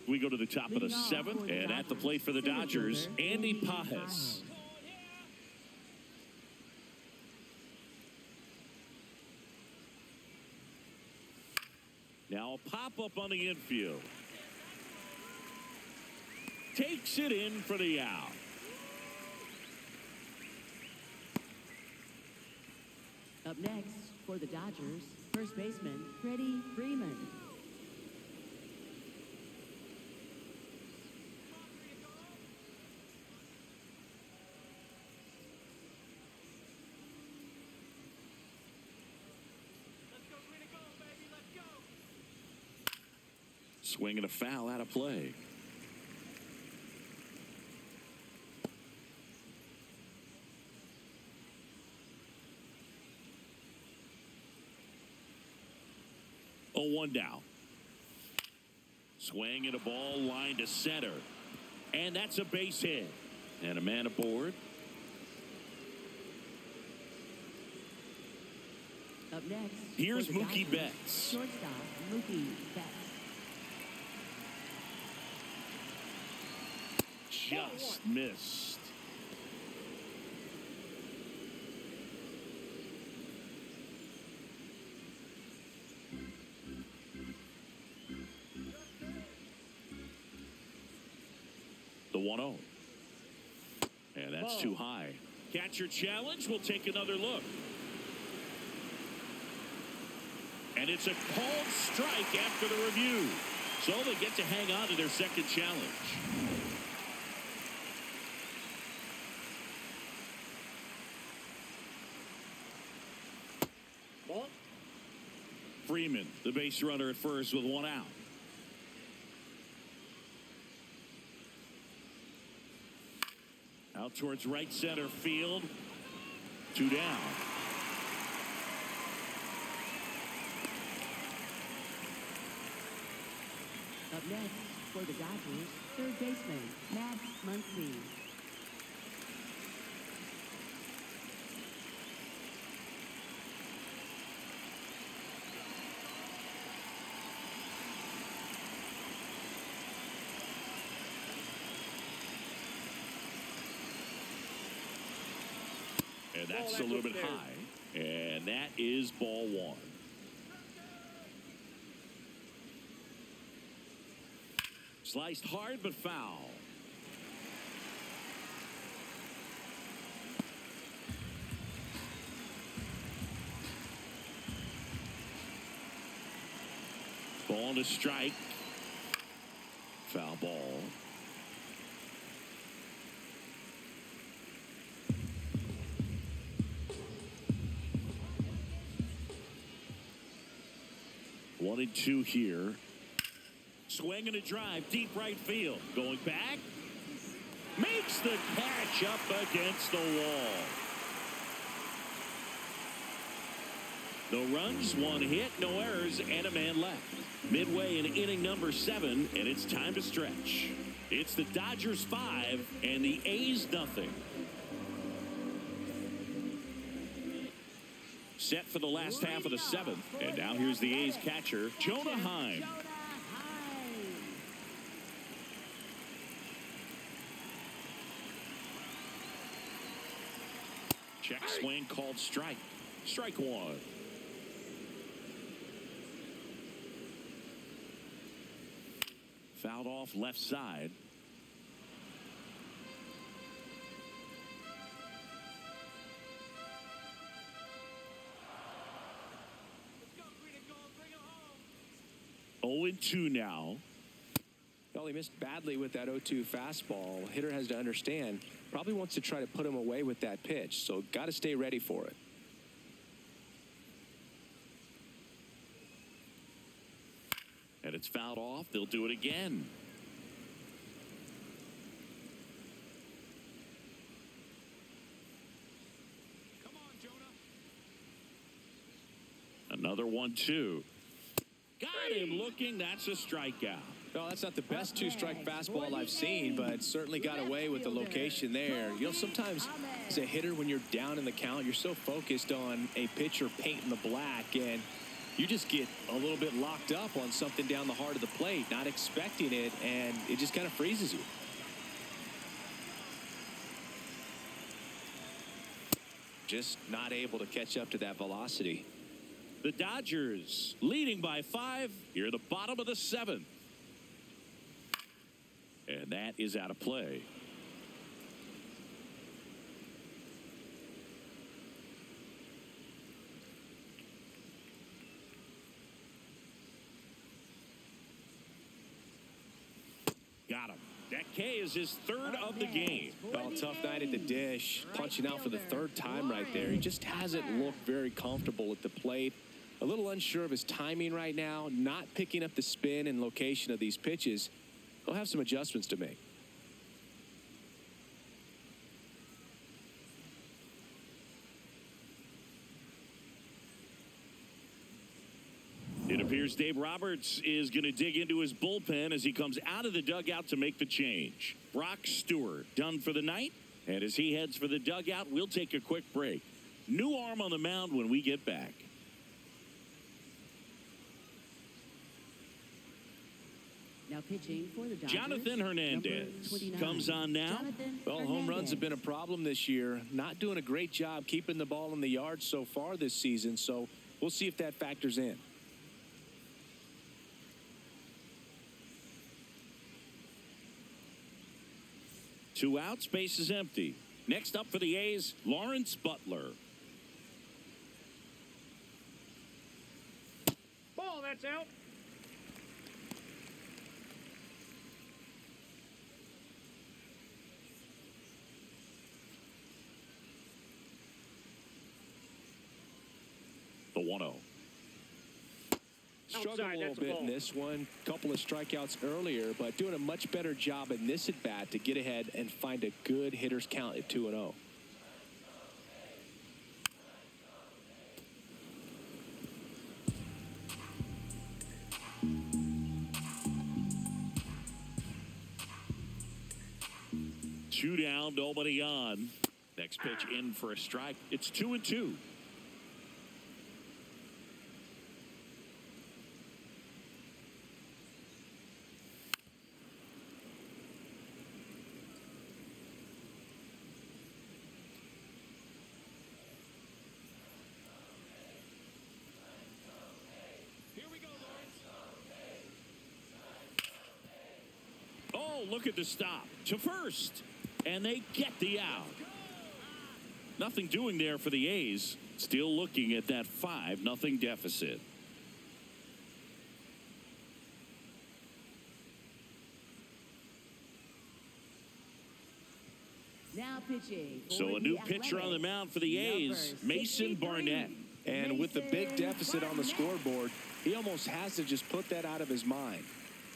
We go to the top of the 7th, and at the plate for the Dodgers, Andy Pajes. Now a pop-up on the infield. Takes it in for the out. Up next for the Dodgers, first baseman Freddie Freeman. Swing and a foul out of play. 0-1 now. Swing and a ball line to center. And that's a base hit. And a man aboard. Up next, here's for the Mookie Dodgers, Betts. Shortstop, Mookie Betts. Just missed. The 1-0. And that's too high. Catcher challenge. We'll take another look. And it's a called strike after the review. So they get to hang on to their second challenge. Ball. Freeman, the base runner at first with 1 out. Out towards right center field. 2 down. Up next, for the Dodgers, third baseman, Matt Muncy. And that's a little bit high. And that is ball 1. Sliced hard but foul. Ball to strike. Foul ball. One and 2 here. Swing and a drive, deep right field. Going back. Makes the catch up against the wall. No runs, 1 hit, no errors, and a man left. Midway in inning number 7, and it's time to stretch. It's the Dodgers 5 and the A's nothing. Set for the last half of the 7th, and now here's the A's catcher, Jonah Heim. Check swing called strike. Strike 1. Fouled off left side. Oh and 2 now. Well, he missed badly with that 0-2 fastball. Hitter has to understand, probably wants to try to put him away with that pitch, so got to stay ready for it. And it's fouled off. They'll do it again. Come on, Jonah. Another 1-2. Got him looking. That's a strikeout. No, that's not the best 2-strike fastball I've seen, but certainly got away with the location there. You know, sometimes as a hitter, when you're down in the count, you're so focused on a pitcher painting the black, and you just get a little bit locked up on something down the heart of the plate, not expecting it, and it just kind of freezes you. Just not able to catch up to that velocity. The Dodgers leading by 5 here at the bottom of the 7th. And that is out of play. Got him. That K is his 3rd of the game. Well, tough night at the dish. Punching out for the 3rd time right there. He just hasn't looked very comfortable at the plate. A little unsure of his timing right now. Not picking up the spin and location of these pitches. He'll have some adjustments to make. It appears Brewers, Dave Roberts is going to dig into his bullpen as he comes out of the dugout to make the change. Brock Stewart done for the night. And as he heads for the dugout, we'll take a quick break. New arm on the mound when we get back. Now pitching for the Dodgers, Jonathan Hernandez number 29. comes on now. Well, home runs have been a problem this year. Not doing a great job keeping the ball in the yard so far this season. So we'll see if that factors in. Two outs, base is empty. Next up for the A's, Lawrence Butler. Ball, that's out. The 1-0. Struggled Outside, a little that's a bit ball. in this one. Couple of strikeouts earlier, but doing a much better job in this at bat to get ahead and find a good hitter's count at 2-0. Two down, nobody on. Next pitch in for a strike. It's 2-2. Oh, look at the stop to first. And they get the out. Nothing doing there for the A's. Still looking at that 5-0 deficit. Now pitching. So a new pitcher on the mound for the A's, Mason Barnett. And with the big deficit on the scoreboard, he almost has to just put that out of his mind.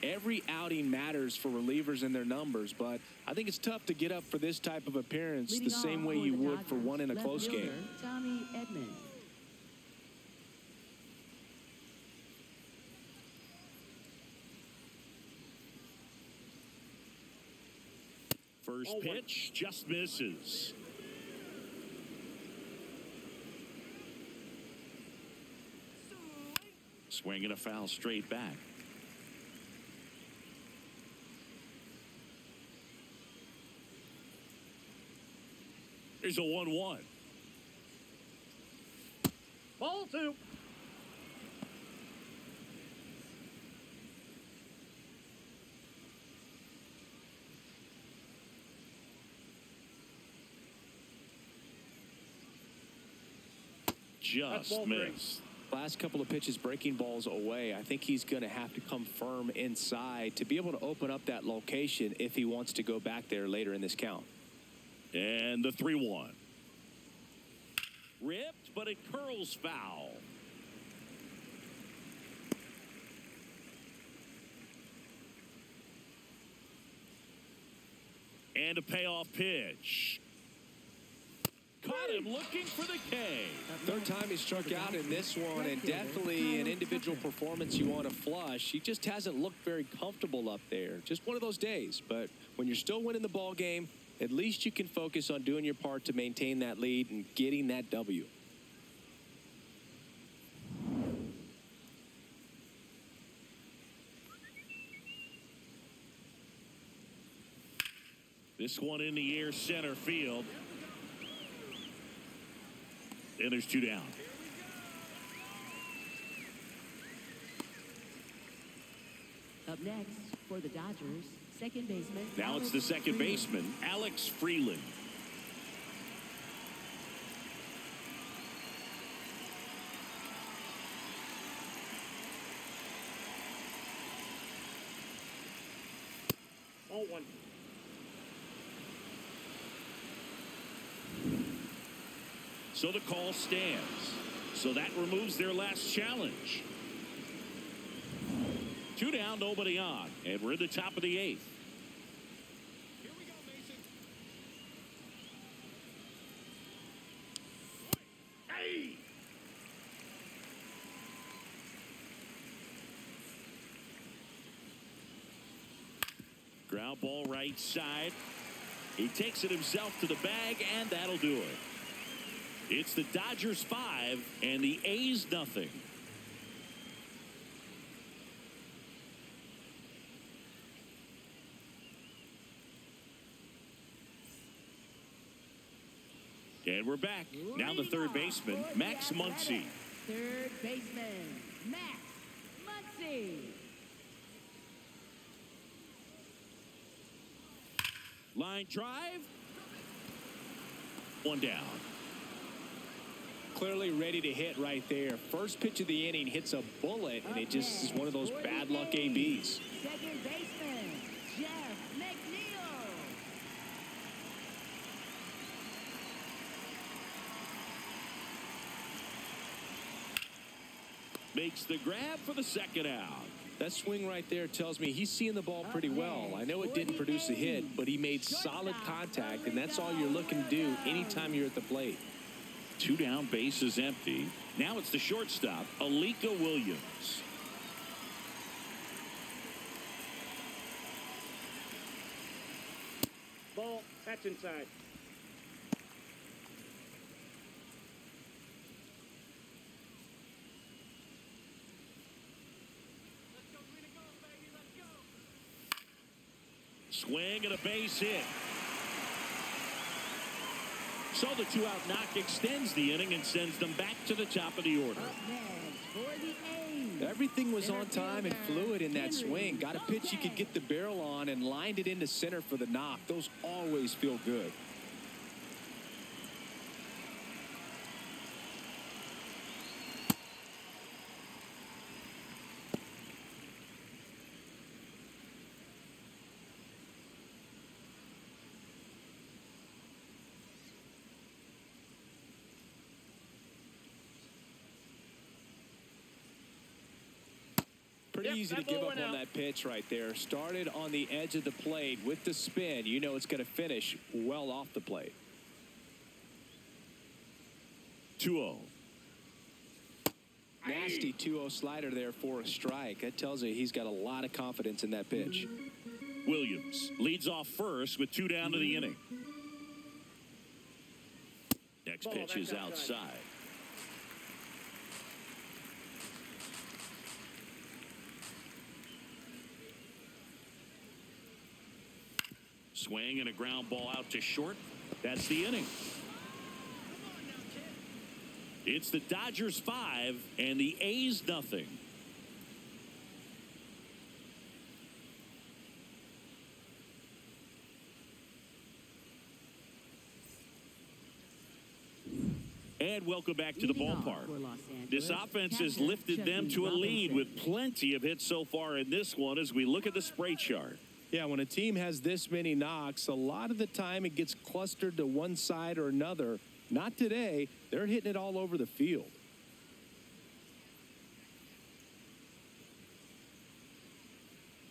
Every outing matters for relievers and their numbers, but I think it's tough to get up for this type of appearance the same way you would for one in a close game. Tommy Edman. First pitch just misses. Swinging a foul straight back. There's a 1-1. Ball 2. Just missed. Last couple of pitches breaking balls away. I think he's going to have to come firm inside to be able to open up that location if he wants to go back there later in this count. And the 3-1. Ripped, but it curls foul. And a payoff pitch. Caught him looking for the K. Third time he struck out in this one, and definitely an individual performance you want to flush. He just hasn't looked very comfortable up there. Just one of those days. But when you're still winning the ball game, at least you can focus on doing your part to maintain that lead and getting that W. This one in the air, center field. And there's 2 down. Up next for the Dodgers, second baseman. Now it's the second baseman, Alex Freeland. Ball 1. So the call stands. So that removes their last challenge. 2 down, nobody on. And we're at the top of the 8th. Here we go, Mason. Hey! Ground ball right side. He takes it himself to the bag, and that'll do it. It's the Dodgers 5 and the A's nothing. And we're back. Now the third baseman, Max Muncy. Third baseman, Max Muncy. Line drive. One down. Clearly ready to hit right there. First pitch of the inning hits a bullet, and it just is one of those bad luck ABs. Second baseman, Jeff McNeil. Makes the grab for the second out. That swing right there tells me he's seeing the ball pretty well. I know it didn't produce a hit, but he made solid contact, and that's all you're looking to do anytime you're at the plate. 2 down, base is empty. Now it's the shortstop, Alika Williams. Ball, that's inside. Swing and a base hit. So the 2-out knock extends the inning and sends them back to the top of the order. Up next for the A's. Everything was on time and fluid in that swing. Got a pitch you could get the barrel on and lined it into center for the knock. Those always feel good. Pretty easy to give up on that pitch right there. Started on the edge of the plate with the spin. You know it's going to finish well off the plate. 2-0. Nasty 2-0 slider there for a strike. That tells you he's got a lot of confidence in that pitch. Williams leads off first with 2 down to the inning. Next pitch is outside. Swing and a ground ball out to short. That's the inning. It's the Dodgers 5 and the A's nothing. And welcome back to the ballpark. This offense has lifted them to a lead with plenty of hits so far in this one as we look at the spray chart. Yeah, when a team has this many knocks, a lot of the time it gets clustered to one side or another. Not today. They're hitting it all over the field.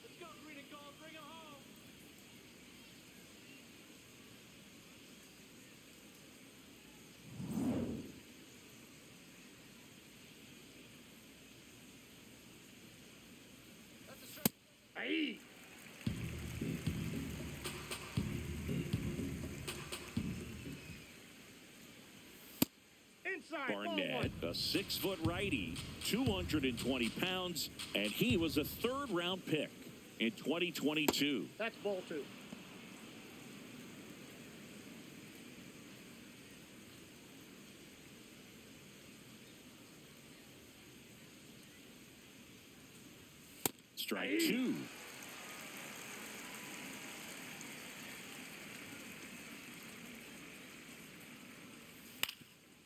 Let's go, green and gold, bring it home. Hey! Barnett, a 6-foot righty, 220 pounds, and he was a third-round pick in 2022. That's ball 2. Strike 2.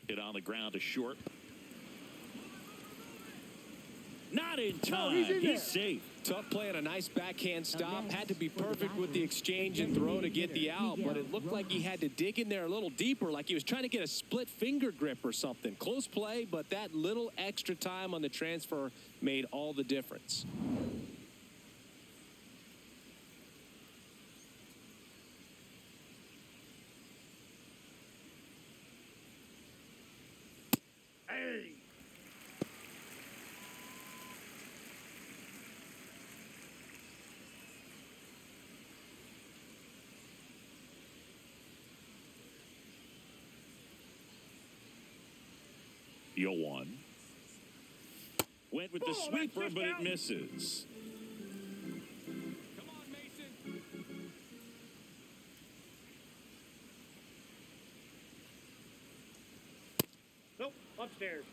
Hit on the ground to short. Not in time. He's safe. Tough play and a nice backhand stop. Had to be perfect with the exchange and throw to get the out, but it looked like he had to dig in there a little deeper, like he was trying to get a split finger grip or something. Close play, but that little extra time on the transfer made all the difference. Hey! 0-1. Went with the sweeper, but it misses. Come on, Mason. Nope, upstairs.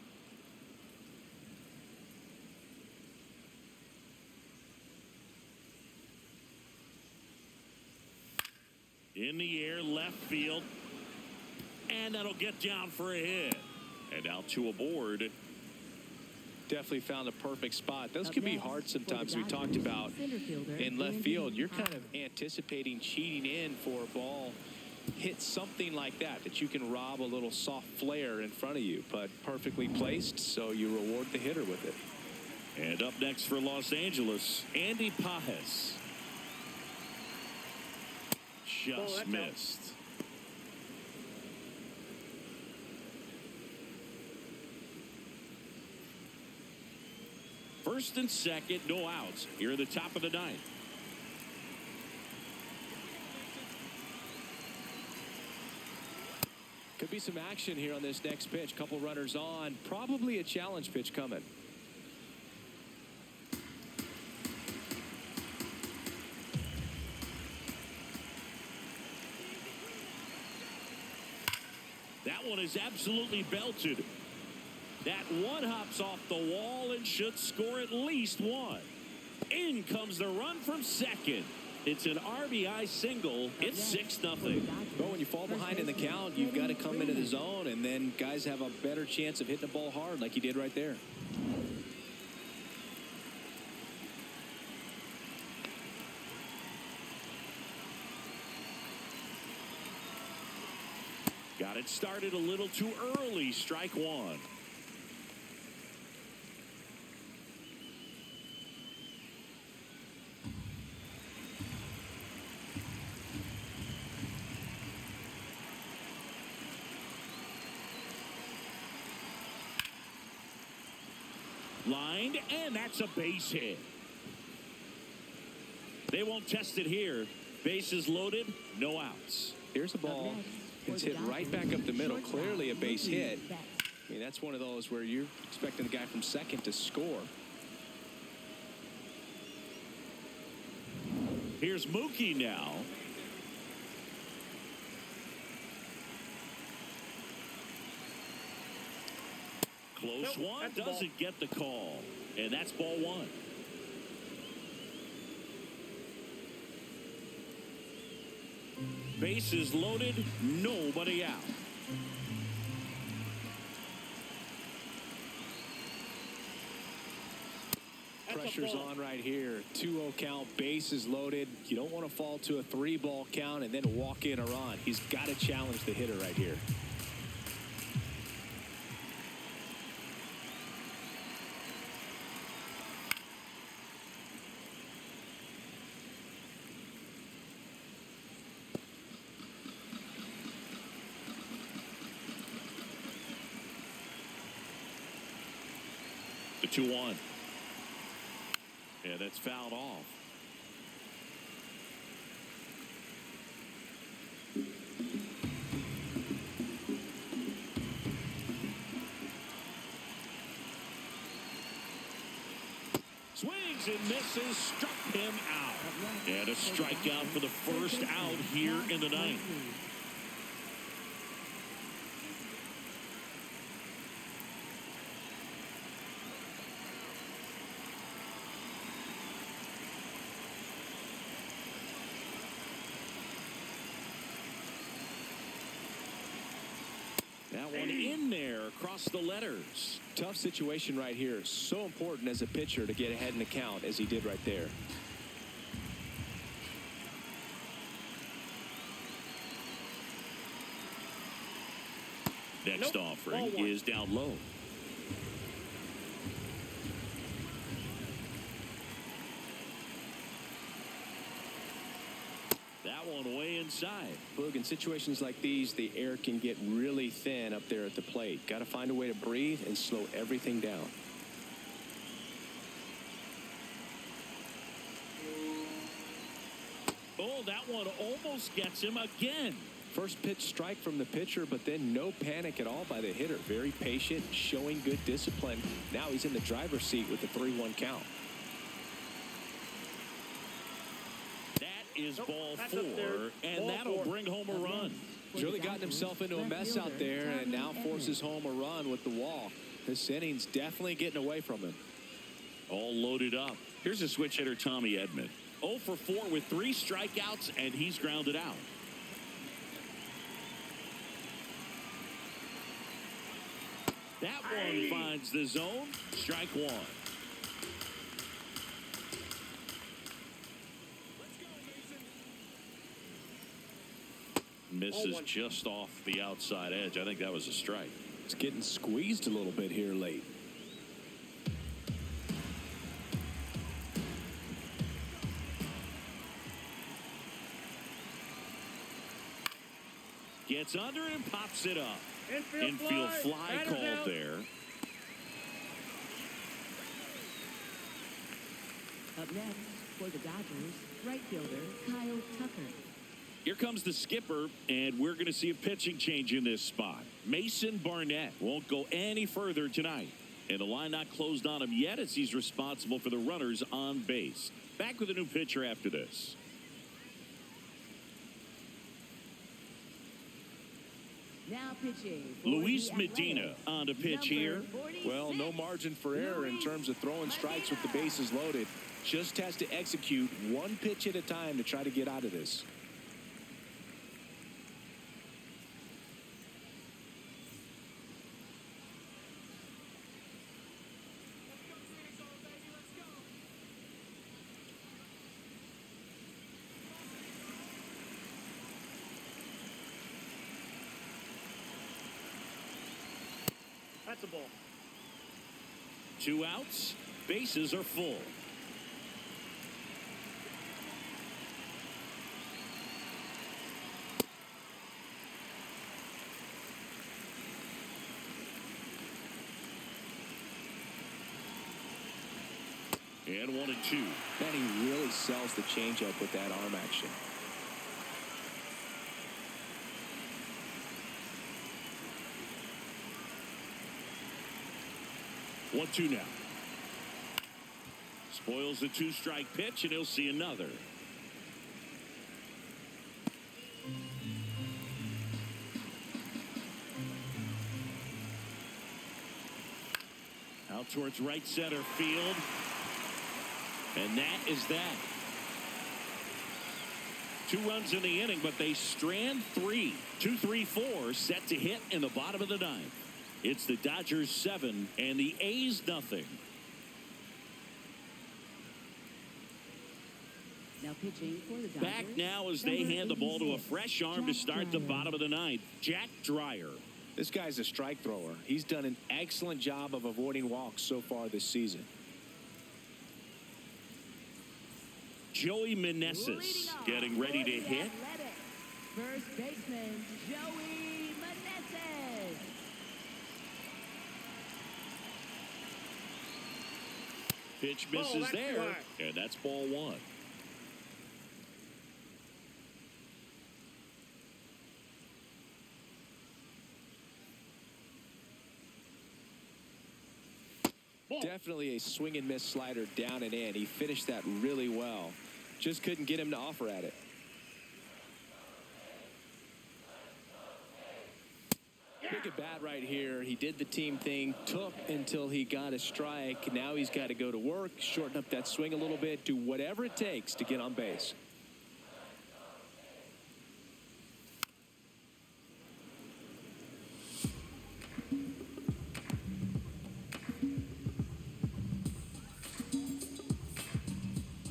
In the air, left field. And that'll get down for a hit. And out to a board. Definitely found a perfect spot. Those can be hard sometimes. We talked about in left field. You're kind of anticipating cheating in for a ball. Hit something like that you can rob a little soft flare in front of you, but perfectly placed, so you reward the hitter with it. And up next for Los Angeles, Andy Pajes. Just missed. First and second, no outs. Here at the top of the ninth. Could be some action here on this next pitch. Couple runners on. Probably a challenge pitch coming. That one is absolutely belted. That one hops off the wall and should score at least one. In comes the run from second. It's an RBI single. It's 6-0. But when you fall behind in the count, you've got to come into the zone, and then guys have a better chance of hitting the ball hard like he did right there. Got it started a little too early. Strike one. Lined, and that's a base hit. They won't test it here. Bases loaded, no outs. Here's a ball. It's hit right back up the middle. Clearly a base hit. I mean, that's one of those where you're expecting the guy from second to score. Here's Mookie now. Close one, doesn't get the call. And that's ball one. Bases loaded, nobody out. Pressure's on right here. 2-0 count, bases loaded. You don't want to fall to a 3-ball count and then walk in a run. He's got to challenge the hitter right here. The 2-1. Yeah, that's fouled off. Swings and misses, struck him out. And a strikeout for the first out here in the ninth. That one in there across the letters. Tough situation right here. So important as a pitcher to get ahead in the count as he did right there. Next offering is down low. That one way inside. Boog, in situations like these, the air can get really thin up there at the plate. Got to find a way to breathe and slow everything down. Oh, that one almost gets him again. First pitch strike from the pitcher, but then no panic at all by the hitter. Very patient, showing good discipline. Now he's in the driver's seat with the 3-1 count. That is ball 4, and that'll bring home a run. He's really gotten himself into a mess out there and now forces home a run with the walk. This inning's definitely getting away from him. All loaded up. Here's a switch hitter, Tommy Edman. 0 for 4 with 3 strikeouts, and he's grounded out. That one finds the zone. Strike 1. Misses just off the outside edge. I think that was a strike. It's getting squeezed a little bit here late. Gets under and pops it up. Infield fly called there. Up next for the Dodgers, right fielder Kyle Tucker. Here comes the skipper, and we're going to see a pitching change in this spot. Mason Barnett won't go any further tonight. And the line not closed on him yet as he's responsible for the runners on base. Back with a new pitcher after this. Now pitching for Luis the Medina Athletics, on to pitch here. number 46, Well, no margin for error in terms of throwing strikes with the bases loaded. Just has to execute one pitch at a time to try to get out of this. That's a ball. 2 outs. Bases are full. And 1-2. Man, he really sells the changeup with that arm action. One, 2 now. Spoils the 2-strike pitch, and he'll see another. Out towards right center field. And that is that. 2 runs in the inning, but they strand 3. 2-3-4 set to hit in the bottom of the 9th. It's the Dodgers 7 and the A's nothing. Now pitching for the Dodgers. Back now as they hand the ball to a fresh arm to start the bottom of the 9th. Jack Dreyer. This guy's a strike thrower. He's done an excellent job of avoiding walks so far this season. Joey Meneses getting ready to hit. First baseman Joey Meneses. Pitch misses there, and that's ball 1. Definitely a swing and miss slider down and in. He finished that really well. Just couldn't get him to offer at it. Look at bat right here. He did the team thing, took until he got a strike. Now he's got to go to work, shorten up that swing a little bit, do whatever it takes to get on base.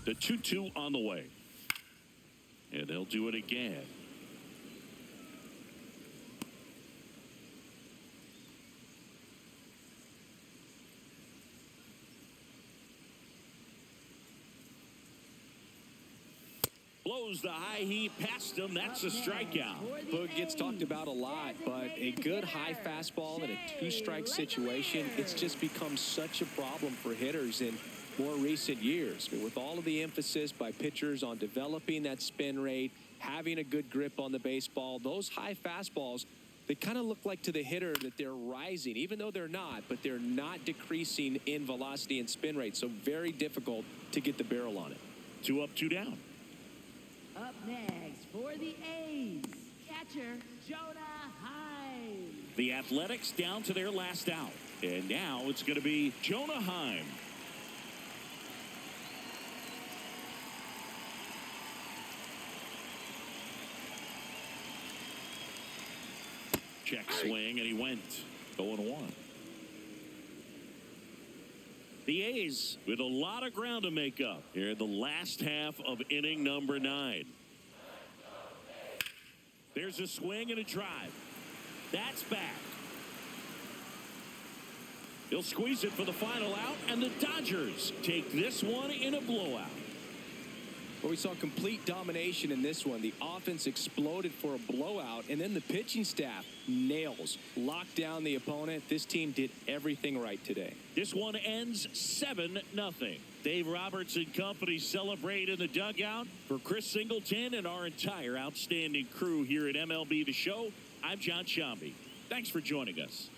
The 2-2 on the way. And they'll do it again. Blows the high heat past him. That's a strikeout. Boog gets talked about a lot, but a good high fastball in a 2-strike situation, it's just become such a problem for hitters. And more recent years. I mean, with all of the emphasis by pitchers on developing that spin rate, having a good grip on the baseball, those high fastballs, they kind of look like to the hitter that they're rising, even though they're not, but they're not decreasing in velocity and spin rate. So very difficult to get the barrel on it. 2 up, 2 down. Up next for the A's, catcher Jonah Heim. The Athletics down to their last out. And now it's going to be Jonah Heim. Check swing, and he went 0-1. The A's with a lot of ground to make up here in the last half of inning number 9. There's a swing and a drive. That's back. He'll squeeze it for the final out, and the Dodgers take this one in a blowout. Well, we saw complete domination in this one. The offense exploded for a blowout, and then the pitching staff nails, locked down the opponent. This team did everything right today. This one ends 7-0. Dave Roberts and company celebrate in the dugout. For Chris Singleton and our entire outstanding crew here at MLB The Show, I'm John Shambi. Thanks for joining us.